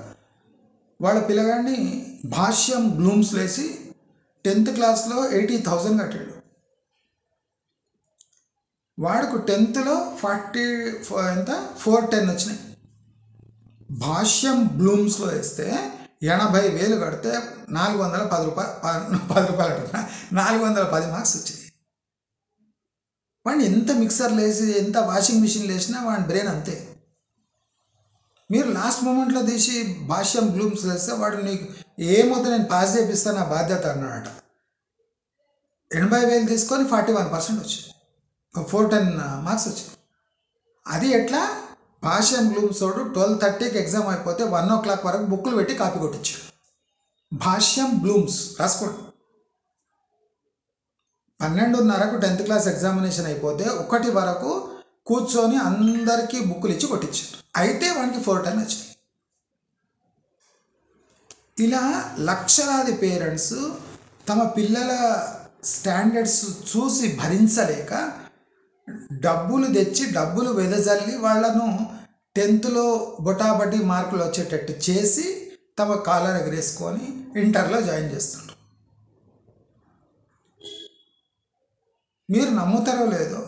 వాళ్ళ పిల్లగాడిని భాష్యం బ్లూమ్స్లో వేసి 10th క్లాస్లో 80,000 కట్టాడు. వాడికి 10thలో 410 వచ్చినాయి. భాష్యం బ్లూమ్స్లో వేస్తే 80,000 కడితే 410 రూపాయలు అంటున్నా, 410 మార్క్స్ వచ్చినాయి. వాడిని ఎంత మిక్సర్లు వేసి ఎంత వాషింగ్ మిషన్లు వేసినా వాడి బ్రెయిన్ అంతే. మీరు లాస్ట్ మూమెంట్లో తీసి భాష్యం బ్లూమ్స్ వేస్తే వాడు నీకు ఏమొద్దు నేను పాస్ చేపిస్తాను నా బాధ్యత అన్నాడట. 80,000 తీసుకొని 41% వచ్చింది, 410 మార్క్స్ వచ్చింది. అది ఎట్లా? భాష్యం బ్లూమ్స్ తోడు 12:30కి ఎగ్జామ్ అయిపోతే 1 o'clock వరకు బుక్కులు పెట్టి కాపీ కొట్టించాడు. భాష్యం బ్లూమ్స్ రాసుకోండి. 12:30కు 10th క్లాస్ ఎగ్జామినేషన్ అయిపోతే 1 వరకు కూర్చొని అందరికీ బుక్కులు ఇచ్చి కొట్టించారు. అయితే వానికి 410 వచ్చినాయి. ఇలా లక్షలాది పేరెంట్స్ తమ పిల్లల స్టాండర్డ్స్ చూసి భరించలేక డబ్బులు తెచ్చి డబ్బులు వెదజల్లి వాళ్ళను 10thలో బొటాబటి మార్కులు వచ్చేటట్టు చేసి తమ కాలర్ ఎగరేసుకొని ఇంటర్లో జాయిన్ చేస్తుంటారు. మీరు నమ్ముతారో లేదో,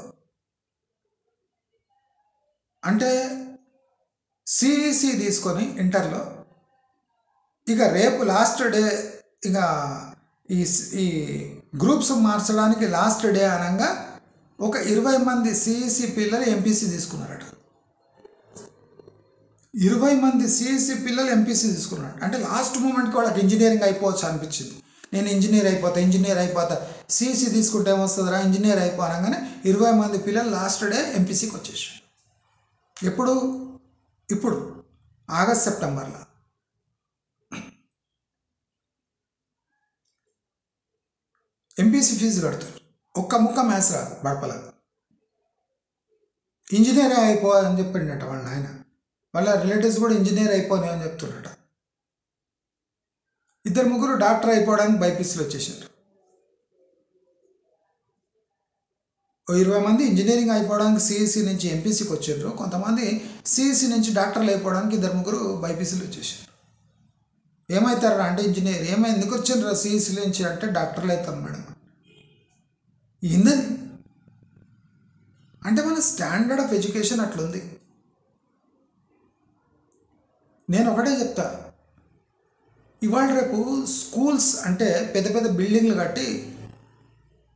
అంటే సిఈసి తీసుకొని ఇంటర్లో ఇక రేపు లాస్ట్ డే, ఇక ఈ గ్రూప్స్ మార్చడానికి లాస్ట్ డే అనగా ఒక 20 మంది సిఈసి పిల్లలు ఎంపీసీ తీసుకున్నారట. 20 మంది సిఈసి పిల్లలు ఎంపీసీ తీసుకున్నారట. అంటే లాస్ట్ మూమెంట్కి వాళ్ళకి ఇంజనీరింగ్ అయిపోవచ్చు అనిపించింది. నేను ఇంజనీర్ అయిపోతా సిఈసి తీసుకుంటే ఏమొస్తుందిరా ఇంజనీర్ అయిపోనగానే 20 మంది పిల్లలు లాస్ట్ డే ఎంపీసీకి వచ్చేసారు. ఇప్పుడు ఆగస్ట్ సెప్టెంబర్లో. ఎంపీసీ ఫీజు కడతారు, ఒక్క ముక్క మ్యాథ్స్ రాదు బడపలకు. ఇంజనీర్ అయిపోవాలని చెప్పిండట వాళ్ళ ఆయన. వాళ్ళ రిలేటివ్స్ కూడా ఇంజనీర్ అయిపోయి అని చెప్తున్నట. 2-3 డాక్టర్ అయిపోవడానికి బైపీసీలు వచ్చేసారు. 20 మంది ఇంజనీరింగ్ అయిపోవడానికి సిఈసి నుంచి ఎంపీసీకి వచ్చారు. కొంతమంది సిఈసి నుంచి డాక్టర్లు అయిపోవడానికి 2-3 బైపీసీలు వచ్చేసారు. ఏమవుతారా అంటే ఇంజనీర్. ఎందుకు వచ్చిండ్రా సిఈసి నుంచి అంటే డాక్టర్లు అవుతాం మేడం. ఏందని అంటే మన స్టాండర్డ్ ఆఫ్ ఎడ్యుకేషన్ అట్లుంది. నేను ఒకటే చెప్తా, ఇవాళ రేపు స్కూల్స్ అంటే పెద్ద పెద్ద బిల్డింగ్లు కట్టి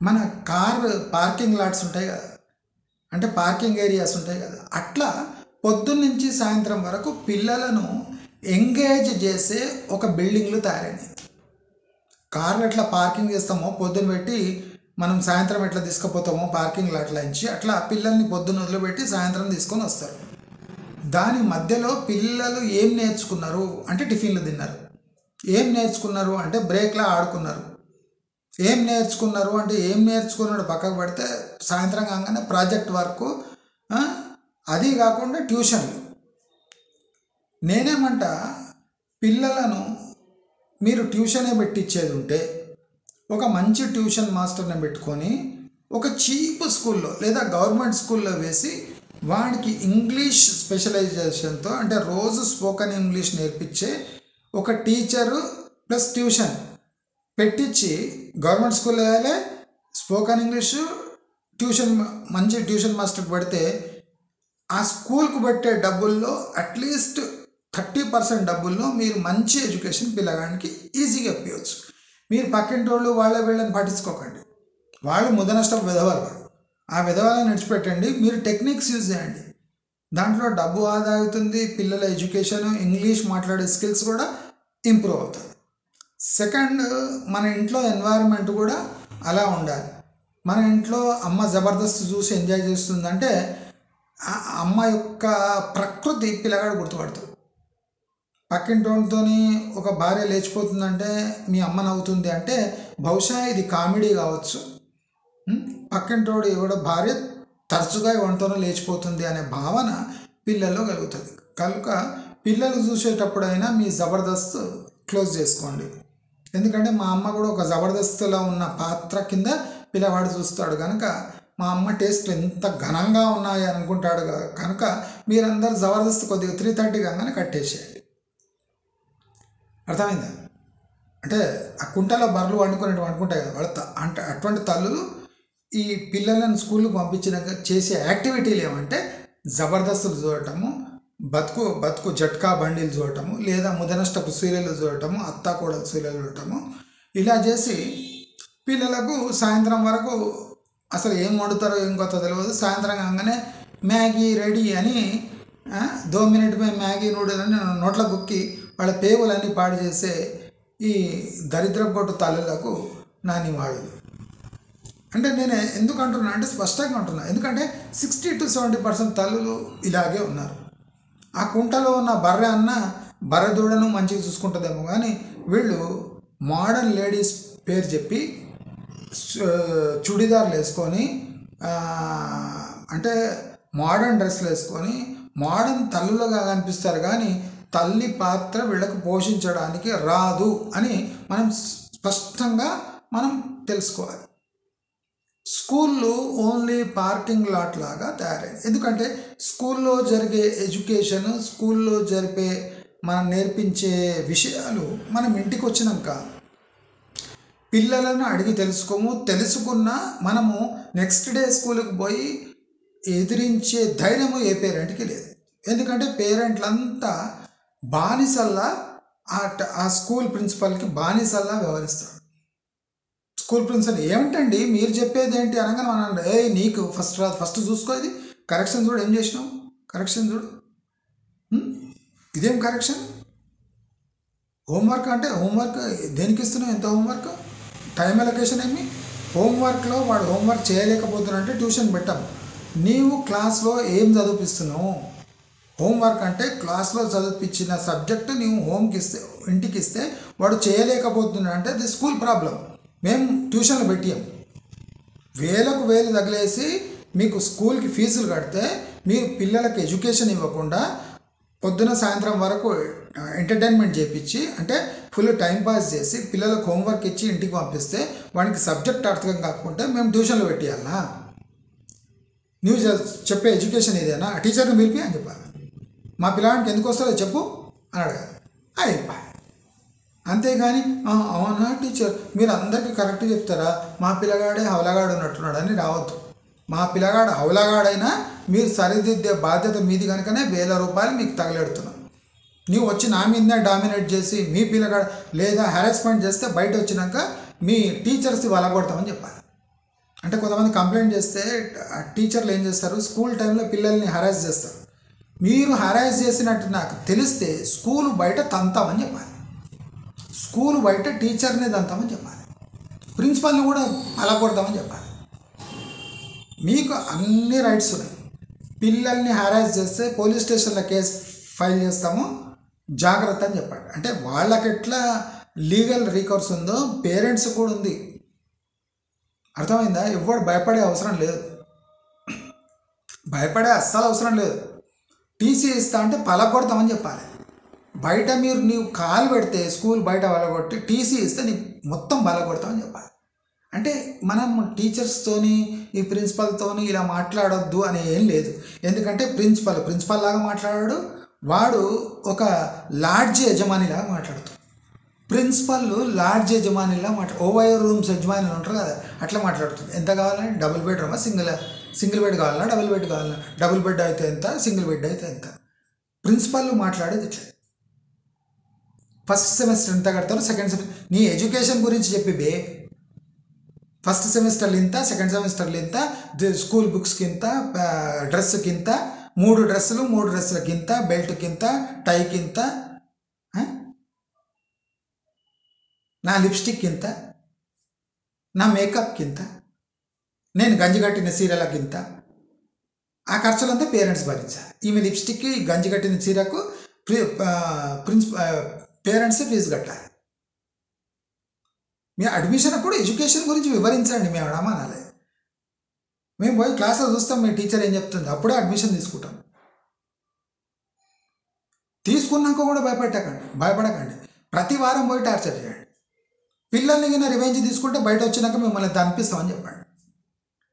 మన కార్ పార్కింగ్ లాట్స్ ఉంటాయి కదా, అంటే పార్కింగ్ ఏరియాస్ ఉంటాయి కదా, అట్లా పొద్దున్న నుంచి సాయంత్రం వరకు పిల్లలను ఎంగేజ్ చేసే ఒక బిల్డింగ్లు తయారైనాయి. కార్లు ఎట్లా పార్కింగ్ చేస్తామో పొద్దున్న పెట్టి మనం సాయంత్రం ఎట్లా తీసుకుపోతామో పార్కింగ్ లాట్ల నుంచి, అట్లా పిల్లల్ని పొద్దున్న వదిలిపెట్టి సాయంత్రం తీసుకొని వస్తారు. దాని మధ్యలో పిల్లలు ఏం నేర్చుకున్నారు అంటే టిఫిన్లు తిన్నారు. ఏం నేర్చుకున్నారు అంటే బ్రేక్లో ఆడుకున్నారు. ఏం నేర్చుకున్నాడు పక్కకు పెడితే సాయంత్రం కాగానే ప్రాజెక్ట్ వర్క్, అది కాకుండా ట్యూషన్లు. నేనేమంట, పిల్లలను మీరు ట్యూషనే పెట్టించేది ఉంటే ఒక మంచి ట్యూషన్ మాస్టర్ని పెట్టుకొని ఒక చీప్ స్కూల్లో లేదా గవర్నమెంట్ స్కూల్లో వేసి వాడికి ఇంగ్లీష్ స్పెషలైజేషన్తో, అంటే రోజు స్పోకెన్ ఇంగ్లీష్ నేర్పించే ఒక టీచరు ప్లస్ ట్యూషన్ పెట్టించి గవర్నమెంట్ స్కూల్లో వేయాలి. స్పోకెన్ ఇంగ్లీషు ట్యూషన్, మంచి ట్యూషన్ మాస్టర్కి పెడితే ఆ స్కూల్కు పెట్టే డబ్బుల్లో అట్లీస్ట్ 30% డబ్బుల్లో మీరు మంచి ఎడ్యుకేషన్ పిల్లగానికి ఈజీగా ఇవ్వచ్చు. మీరు పక్కింటి వాళ్ళు వీళ్ళని పట్టించుకోకండి. వాళ్ళు ముదనష్టం విధవాళ్ళు, ఆ విధవాళ్ళని విడిచిపెట్టండి. మీరు టెక్నిక్స్ యూజ్ చేయండి. దాంట్లో డబ్బు ఆదా అవుతుంది, పిల్లల ఎడ్యుకేషన్, ఇంగ్లీష్ మాట్లాడే స్కిల్స్ కూడా ఇంప్రూవ్ అవుతుంది. సెకండ్, మన ఇంట్లో ఎన్వైరన్మెంట్ కూడా అలా ఉండాలి. మన ఇంట్లో అమ్మ జబర్దస్త్ చూసి ఎంజాయ్ చేస్తుందంటే ఆ అమ్మ యొక్క ప్రకృతి పిల్లగాడు గుర్తుపడతాడు. పక్కింటోనితో ఒక భార్య లేచిపోతుందంటే మీ అమ్మ నవ్వుతుంది అంటే బహుశా ఇది కామెడీ కావచ్చు. పక్కింటోడు ఎవడో భార్య తరచుగా ఎవరితోనో లేచిపోతుంది అనే భావన పిల్లల్లో కలుగుతుంది. కనుక పిల్లలు చూసేటప్పుడైనా మీ జబర్దస్త్ క్లోజ్ చేసుకోండి. ఎందుకంటే మా అమ్మ కూడా ఒక జబర్దస్త్లో ఉన్న పాత్ర కింద పిల్లవాడు చూస్తాడు. కనుక మా అమ్మ టేస్ట్లు ఎంత ఘనంగా ఉన్నాయి అనుకుంటాడు కనుక మీరందరూ జబర్దస్త్ కొద్దిగా 3:30 కాగానే కట్టేసేయండి. అర్థమైందా? అంటే ఆ కుంటలో బర్రెలు వండుకుంటాయి కదా వాళ్ళ అంటే అటువంటి తల్లులు ఈ పిల్లలను స్కూల్కి పంపించినాక చేసే యాక్టివిటీలు ఏమంటే జబర్దస్తులు చూడటము, బతుకు జట్కా బండిలు చూడటము, లేదా ముదనష్టపు సీరియల్ చూడటము, అత్తాకోడలు సీరియల్ చూడటము, ఇలా చేసి పిల్లలకు సాయంత్రం వరకు అసలు ఏం వండుతారో ఏం కొత్త తెలియదు. సాయంత్రం కాగానే మ్యాగీ రెడీ అని 2 మినిట్ మే మ్యాగీ నూడిల్ అని నోట్ల కుక్కి వాళ్ళ పేగులన్నీ పాడు చేసే ఈ దరిద్రపు తల్లులకు నా నివాళులు. అంటే నేను ఎందుకు అంటున్నా అంటే స్పష్టంగా అంటున్నా, ఎందుకంటే 60 to 70% తల్లులు ఇలాగే ఉన్నారు. ఆ కుంటలో ఉన్న బర్రె దూడను మంచిగా చూసుకుంటుందేమో కానీ వీళ్ళు మోడర్న్ లేడీస్ పేరు చెప్పి చుడిదార్లు వేసుకొని అంటే మోడర్న్ డ్రెస్సులు వేసుకొని మోడర్న్ తల్లులుగా కనిపిస్తారు కానీ తల్లి పాత్ర వీళ్ళకు పోషించడానికి రాదు అని మనం స్పష్టంగా తెలుసుకోవాలి. స్కూళ్ళు ఓన్లీ పార్కింగ్ లాట్ లాగా తయారైంది. ఎందుకంటే స్కూల్లో జరిగే ఎడ్యుకేషన్, స్కూల్లో మనం నేర్పించే విషయాలు మనం ఇంటికి వచ్చినాక పిల్లలను అడిగి తెలుసుకున్నా మనము నెక్స్ట్ డే స్కూల్కి పోయి ఎదిరించే ధైర్యము ఏ పేరెంట్కి లేదు. ఎందుకంటే పేరెంట్లంతా బానిసల్లా ఆ స్కూల్ ప్రిన్సిపల్కి బానిసల్లా వ్యవహరిస్తారు. స్కూల్ ప్రిన్సిపల్ ఏమిటండి మీరు చెప్పేది ఏంటి అనగానే మనం నీకు ఫస్ట్ చూసుకో, ఇది కరెక్షన్ చూడు, ఏం చేసినావు కరెక్షన్ చూడు, ఇదేం కరెక్షన్? హోంవర్క్ అంటే హోంవర్క్ దేనికి ఇస్తున్నావు? ఎంత హోంవర్క్? టైం అలొకేషన్ ఏమి? హోంవర్క్లో వాడు హోంవర్క్ చేయలేకపోతున్నాడంటే ట్యూషన్ పెట్టాము. నీవు క్లాస్లో ఏం చదివిస్తున్నావు? హోంవర్క్ అంటే క్లాస్లో చదివించిన సబ్జెక్టు నీవు ఇంటికి ఇస్తే వాడు చేయలేకపోతున్నాడు అంటే అది స్కూల్ ప్రాబ్లం. మేము ట్యూషన్లు పెట్టాము, వేలకు వేలు తగిలేసి మీకు స్కూల్కి ఫీజులు కడితే మీరు పిల్లలకు ఎడ్యుకేషన్ ఇవ్వకుండా పొద్దున సాయంత్రం వరకు ఎంటర్టైన్మెంట్ చేయించి అంటే ఫుల్ టైంపాస్ చేసి పిల్లలకు హోంవర్క్ ఇచ్చి ఇంటికి పంపిస్తే వానికి సబ్జెక్ట్ అర్థం కాకపోతే మేము ట్యూషన్లో పెట్టేయాలనా? నువ్వు చెప్పే ఎడ్యుకేషన్ ఇదేనా? టీచర్ని పిలిపి అని చెప్పాలి. మా పిల్లవాడికి ఎందుకు వస్తుందో చెప్పు అని అడగాలి. అయిపోయి. అంతేగాని అవునా టీచర్ మీరు అందరికీ కరెక్ట్ చెప్తారా, మా పిల్లగాడే హౌలగాడు ఉన్నట్టున్నాడు అని రావద్దు. మా పిల్లగాడు హౌలగాడైనా మీరు సరిదిద్దే బాధ్యత మీది కనుకనే 1000 రూపాయలు మీకు తగలెడుతున్నాం. నీవు వచ్చి నా మీదనే డామినేట్ చేసి మీ పిల్లగాడు లేదా హెరాస్మెంట్ చేస్తే బయట వచ్చినాక మీ టీచర్స్ వలగొడతామని చెప్పాలి. అంటే కొంతమంది కంప్లైంట్ చేస్తే టీచర్లు ఏం చేస్తారు, స్కూల్ టైంలో పిల్లల్ని హెరాస్ చేస్తారు. మీరు హెరాస్ చేసినట్టు నాకు తెలిస్తే స్కూల్ బయట తంతామని చెప్పాలి, స్కూల్ బయట టీచర్ని తంతామని చెప్పాలి, ప్రిన్సిపల్ని కూడా అలా కొడతామని చెప్పాలి. మీకు అన్ని రైట్స్ ఉన్నాయి. పిల్లల్ని హెరాస్ చేస్తే పోలీస్ స్టేషన్లో కేసు ఫైల్ చేస్తాము, జాగ్రత్త అని చెప్పాడు. అంటే వాళ్ళకి ఎట్లా లీగల్ రికవర్స్ ఉందో పేరెంట్స్ కూడా ఉంది. అర్థమైందా? ఎవరు భయపడే అవసరం లేదు, భయపడే అస్సలు అవసరం లేదు. టీసీ ఇస్తా అంటే పలగొడతామని చెప్పాలి. బయట నీవు కాలు పెడితే స్కూల్ బయట వలగొట్టి టీసీ ఇస్తే నీకు మొత్తం బలగొడతామని చెప్పాలి. అంటే మనం టీచర్స్తోని ఈ ప్రిన్సిపల్తోని ఇలా మాట్లాడొద్దు అని ఏం లేదు. ఎందుకంటే ప్రిన్సిపల్ లాగా మాట్లాడాడు, వాడు ఒక లాడ్జ్ యజమానిలాగా మాట్లాడుతాడు. ప్రిన్సిపల్ లాడ్జ్ యజమానిలా ఓవర్ రూమ్స్ యజమానులు ఉంటారు కదా, అట్లా మాట్లాడుతుంది. ఎంత కావాలని? డబుల్ బెడ్రూమా, సింగిల్ బెడ్ కావాలన్నా, డబుల్ బెడ్ కావాలన్నా, డబుల్ బెడ్ అయితే ఎంత, సింగిల్ బెడ్ అయితే ఎంత. ప్రిన్సిపల్ మాట్లాడేది ఇట్లా. ఫస్ట్ సెమిస్టర్ ఎంత కడతారు, సెకండ్ సెమిస్టర్ నీ ఎడ్యుకేషన్ గురించి చెప్పి ఫస్ట్ సెమిస్టర్లు ఇంత, సెకండ్ సెమిస్టర్లు ఇంత, స్కూల్ బుక్స్కి ఇంత, డ్రెస్కి ఇంత, 3 డ్రెస్సులకి ఇంత, బెల్ట్కి ఇంత, టైకి ఇంత, నా లిప్స్టిక్ ఇంత, నా మేకప్కి ఇంత, నేను గంజి కట్టిన చీరలకు ఇంత. ఆ ఖర్చులంతా పేరెంట్స్ భరించాలి. ఈమె లిప్స్టిక్కి గంజి కట్టిన చీరకు పేరెంట్స్ ఫీజు కట్టాలి. మీ అడ్మిషన్ అప్పుడు ఎడ్యుకేషన్ గురించి వివరించండి, మేము అడమనాలి. మేము పోయి క్లాస్లో చూస్తాం మీ టీచర్ ఏం చెప్తుంది, అప్పుడే అడ్మిషన్ తీసుకుంటాం. తీసుకున్నాక కూడా భయపడకండి. ప్రతి వారం పోయి టార్చర్ చేయండి. పిల్లల్ని కింద రివెంజ్ తీసుకుంటే బయట వచ్చినాక మిమ్మల్ని తనిపిస్తామని చెప్పండి.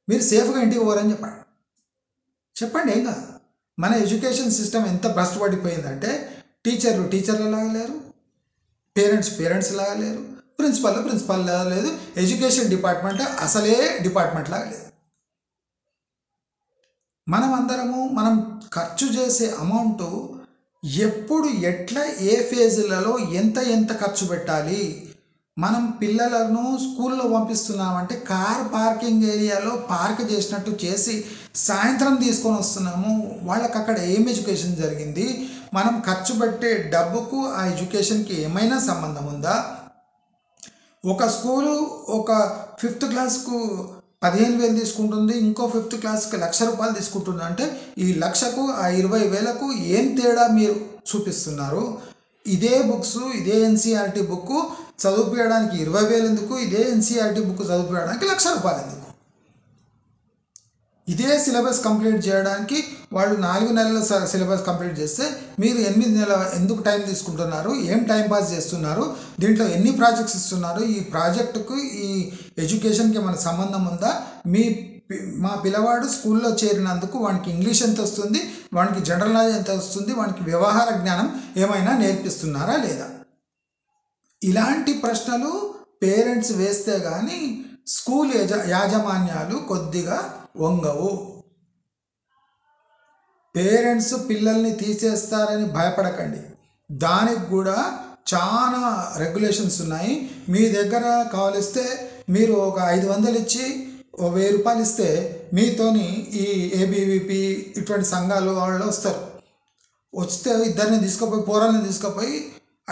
మీరు సేఫ్గా ఇంటికి పోరని చెప్పండి. చెప్పండి, ఏం కాదు. మన ఎడ్యుకేషన్ సిస్టమ్ ఎంత భ్రష్టు పడిపోయిందంటే టీచర్లు లాగా లేరు, పేరెంట్స్ లాగా లేరు, ప్రిన్సిపల్ లాగా లేదు, ఎడ్యుకేషన్ డిపార్ట్మెంట్ అసలే డిపార్ట్మెంట్ లాగా లేదు. మనం ఖర్చు చేసే అమౌంట్ ఎప్పుడు ఎట్లా ఏ ఫేజ్లలో ఎంత ఖర్చు పెట్టాలి. మనం పిల్లలను స్కూల్లో పంపిస్తున్నామంటే కార్ పార్కింగ్ ఏరియాలో పార్క్ చేసినట్టు చేసి సాయంత్రం తీసుకొని వస్తున్నాము. వాళ్ళకి అక్కడ ఏం ఎడ్యుకేషన్ జరిగింది, మనం ఖర్చు పెట్టే డబ్బుకు ఆ ఎడ్యుకేషన్కి ఏమైనా సంబంధం ఉందా? ఒక స్కూలు ఒక 5th క్లాస్కు 15,000 తీసుకుంటుంది, ఇంకో 5th క్లాస్కి 1,00,000 రూపాయలు తీసుకుంటుంది. అంటే ఈ 1,00,000కు ఆ 20,000కు ఏం తేడా మీరు చూపిస్తున్నారు? ఇదే బుక్స్, ఇదే ఎన్సీఆర్టీ బుక్ చదువుకోవడానికి 20,000 ఎందుకు? ఇదే ఎన్సీఆర్టీ బుక్ చదువుకోవడానికి 1,00,000 రూపాయలు ఎందుకు? ఇదే సిలబస్ కంప్లీట్ చేయడానికి వాళ్ళు 4 నెలల సిలబస్ కంప్లీట్ చేస్తే మీరు 8 నెలల ఎందుకు టైం తీసుకుంటున్నారు? ఏం టైం పాస్ చేస్తున్నారు? దీంట్లో ఎన్ని ప్రాజెక్ట్స్ ఇస్తున్నారు? ఈ ప్రాజెక్టుకు ఈ ఎడ్యుకేషన్కి మన సంబంధం ఉందా? మా పిల్లవాడు స్కూల్లో చేరినందుకు వానికి ఇంగ్లీష్ ఎంత వస్తుంది, వానికి జనరల్ నాలెడ్జ్ ఎంత వస్తుంది, వానికి వ్యవహార జ్ఞానం ఏమైనా నేర్పిస్తున్నారా లేదా? ఇలాంటి ప్రశ్నలు పేరెంట్స్ వేస్తే కానీ స్కూల్ యాజమాన్యాలు కొద్దిగా వంగవు. పేరెంట్స్ పిల్లల్ని తీసేస్తారని భయపడకండి. దానికి కూడా చాలా రెగ్యులేషన్స్ ఉన్నాయి. మీ దగ్గర కావలిస్తే మీరు ఒక 500 ఇచ్చి ఓ 1000 రూపాయలు ఇస్తే మీతోని ఈ ఏబీవీపీ ఇటువంటి సంఘాలు వాళ్ళు వస్తే ఇద్దరిని పోరాలని తీసుకుపోయి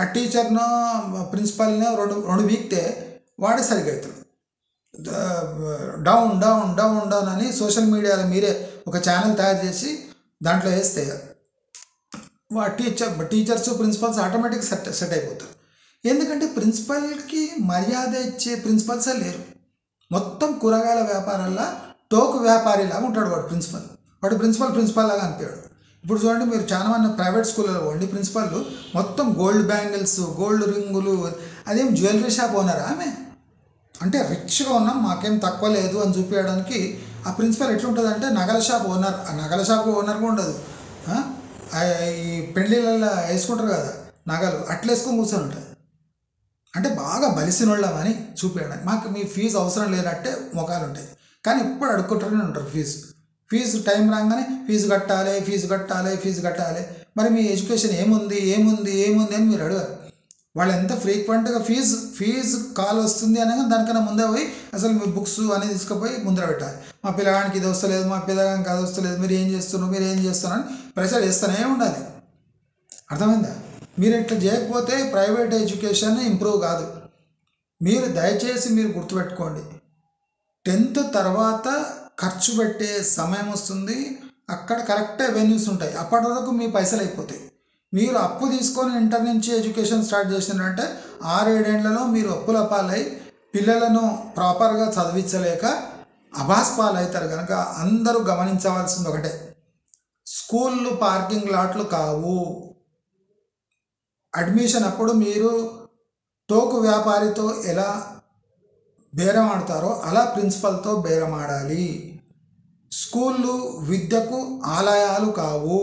ఆ టీచర్ను ప్రిన్సిపల్ని రెండు వీక్తే వాడే సరిగ్గా అవుతాడు. డౌన్ అని సోషల్ మీడియాలో మీరే ఒక ఛానల్ తయారు చేసి దాంట్లో వేస్తే టీచర్స్ ప్రిన్సిపల్స్ ఆటోమేటిక్ సెట్ అయిపోతారు. ఎందుకంటే ప్రిన్సిపల్కి మర్యాద ఇచ్చే ప్రిన్సిపల్సే లేరు. మొత్తం కూరగాయల వ్యాపారాల్లో టోకు వ్యాపారిలాగా ఉంటాడు వాడు ప్రిన్సిపల్ లాగా అనిపించాడు. ఇప్పుడు చూడండి, మీరు చాలా మంది ప్రైవేట్ స్కూల్లో పోండి, ప్రిన్సిపల్ మొత్తం గోల్డ్ బ్యాంగిల్స్, గోల్డ్ రింగులు, అదేం జ్యువెలరీ షాప్ ఓనరా ఆమె? అంటే రిచ్గా ఉన్నాం, మాకేం తక్కువ లేదు అని చూపించడానికి ఆ ప్రిన్సిపల్ ఎట్లుంటుందంటే నగల షాప్ ఓనర్. ఆ నగల షాప్ ఓనర్గా ఉండదు, ఈ పెళ్ళిళ్ళల్లో వేసుకుంటారు కదా నగలు, అట్లా వేసుకొని కూర్చొని ఉంటుంది. అంటే బాగా బలిసినోళ్ళమని చూపించడానికి. మాకు మీ ఫీజు అవసరం లేనట్టే ముఖాలు ఉంటాయి, కానీ ఎప్పుడు అడుక్కుంటూనే ఉంటారు ఫీజు టైం రాగానే ఫీజు కట్టాలి. మరి మీ ఎడ్యుకేషన్ ఏముంది అని మీరు అడగారు. వాళ్ళు ఎంత ఫ్రీక్వెంట్గా ఫీజు కాల్ వస్తుంది అనగా దానికన్నా ముందే పోయి అసలు మీ బుక్స్ అనేది తీసుకుపోయి ముందర పెట్టాలి. మా పిల్లగానికి ఇది వస్తలేదు, మా పిల్లగానికి అది వస్తలేదు, మీరు ఏం చేస్తున్నారు అని ప్రెషర్ వేస్తూనే ఉండాలి. అర్థమైందా? మీరు ఇట్లా చేయకపోతే ప్రైవేట్ ఎడ్యుకేషన్ ఇంప్రూవ్ కాదు. దయచేసి మీరు గుర్తుపెట్టుకోండి, 10th తర్వాత ఖర్చు పెట్టే సమయం వస్తుంది. అక్కడ కరెక్ట్ అవెన్యూస్ ఉంటాయి. అప్పటి వరకు మీ పైసలు అయిపోతాయి. మీరు అప్పు తీసుకొని ఇంటర్ నుంచి ఎడ్యుకేషన్ స్టార్ట్ చేసినారంటే 6-7 ఏళ్లలో మీరు అప్పుల పాలై పిల్లలను ప్రాపర్గా చదివించలేక అభాస్ పాలవుతారు. కనుక అందరూ గమనించవలసింది ఒకటే, స్కూళ్ళు పార్కింగ్ లాట్లు కావు. అడ్మిషన్ అప్పుడు మీరు టోకు వ్యాపారితో ఎలా బేరం ఆడతారో అలా ప్రిన్సిపల్తో బేరం ఆడాలి. స్కూళ్ళు విద్యకు ఆలయాలు కావు.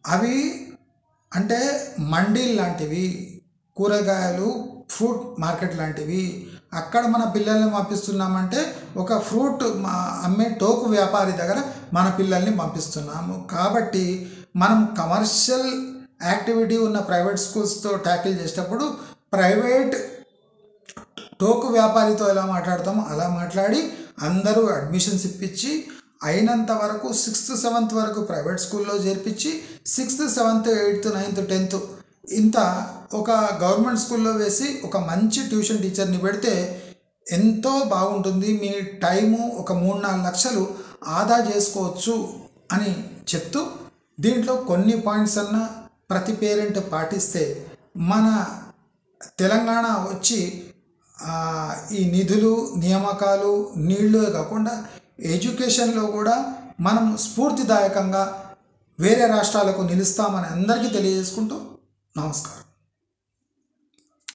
అవి అంటే మండీలు లాంటివి, కూరగాయలు ఫ్రూట్ మార్కెట్ లాంటివి. అక్కడ మన పిల్లల్ని పంపిస్తున్నామంటే ఒక ఫ్రూట్ అమ్మే టోకు వ్యాపారి దగ్గర మన పిల్లల్ని పంపిస్తున్నాము. కాబట్టి మనం కమర్షియల్ యాక్టివిటీ ఉన్న ప్రైవేట్ స్కూల్స్తో ట్యాకిల్ చేసేటప్పుడు ప్రైవేట్ టోకు వ్యాపారితో ఎలా మాట్లాడతామో అలా మాట్లాడి అందరూ అడ్మిషన్స్ ఇప్పించి అయినంత వరకు 6th 7th వరకు ప్రైవేట్ స్కూల్లో చేర్పించి 6th 7th 8th 9th 10th ఇంత ఒక గవర్నమెంట్ స్కూల్లో వేసి ఒక మంచి ట్యూషన్ టీచర్ని పెడితే ఎంతో బాగుంటుంది. మీ టైము ఒక 3-4 లక్షలు ఆదా చేసుకోవచ్చు అని చెప్తూ, దీంట్లో కొన్ని పాయింట్స్ అన్నా ప్రతి పేరెంట్ పాటిస్తే మన తెలంగాణ వచ్చి ఈ నిధులు నియామకాలు నీళ్లు కాకుండా ఎడ్యుకేషన్లో కూడా మనం స్ఫూర్తిదాయకంగా వేరే రాష్ట్రాలకు నిలుస్తామని అందరికీ తెలియజేసుకుంటూ నమస్కారం.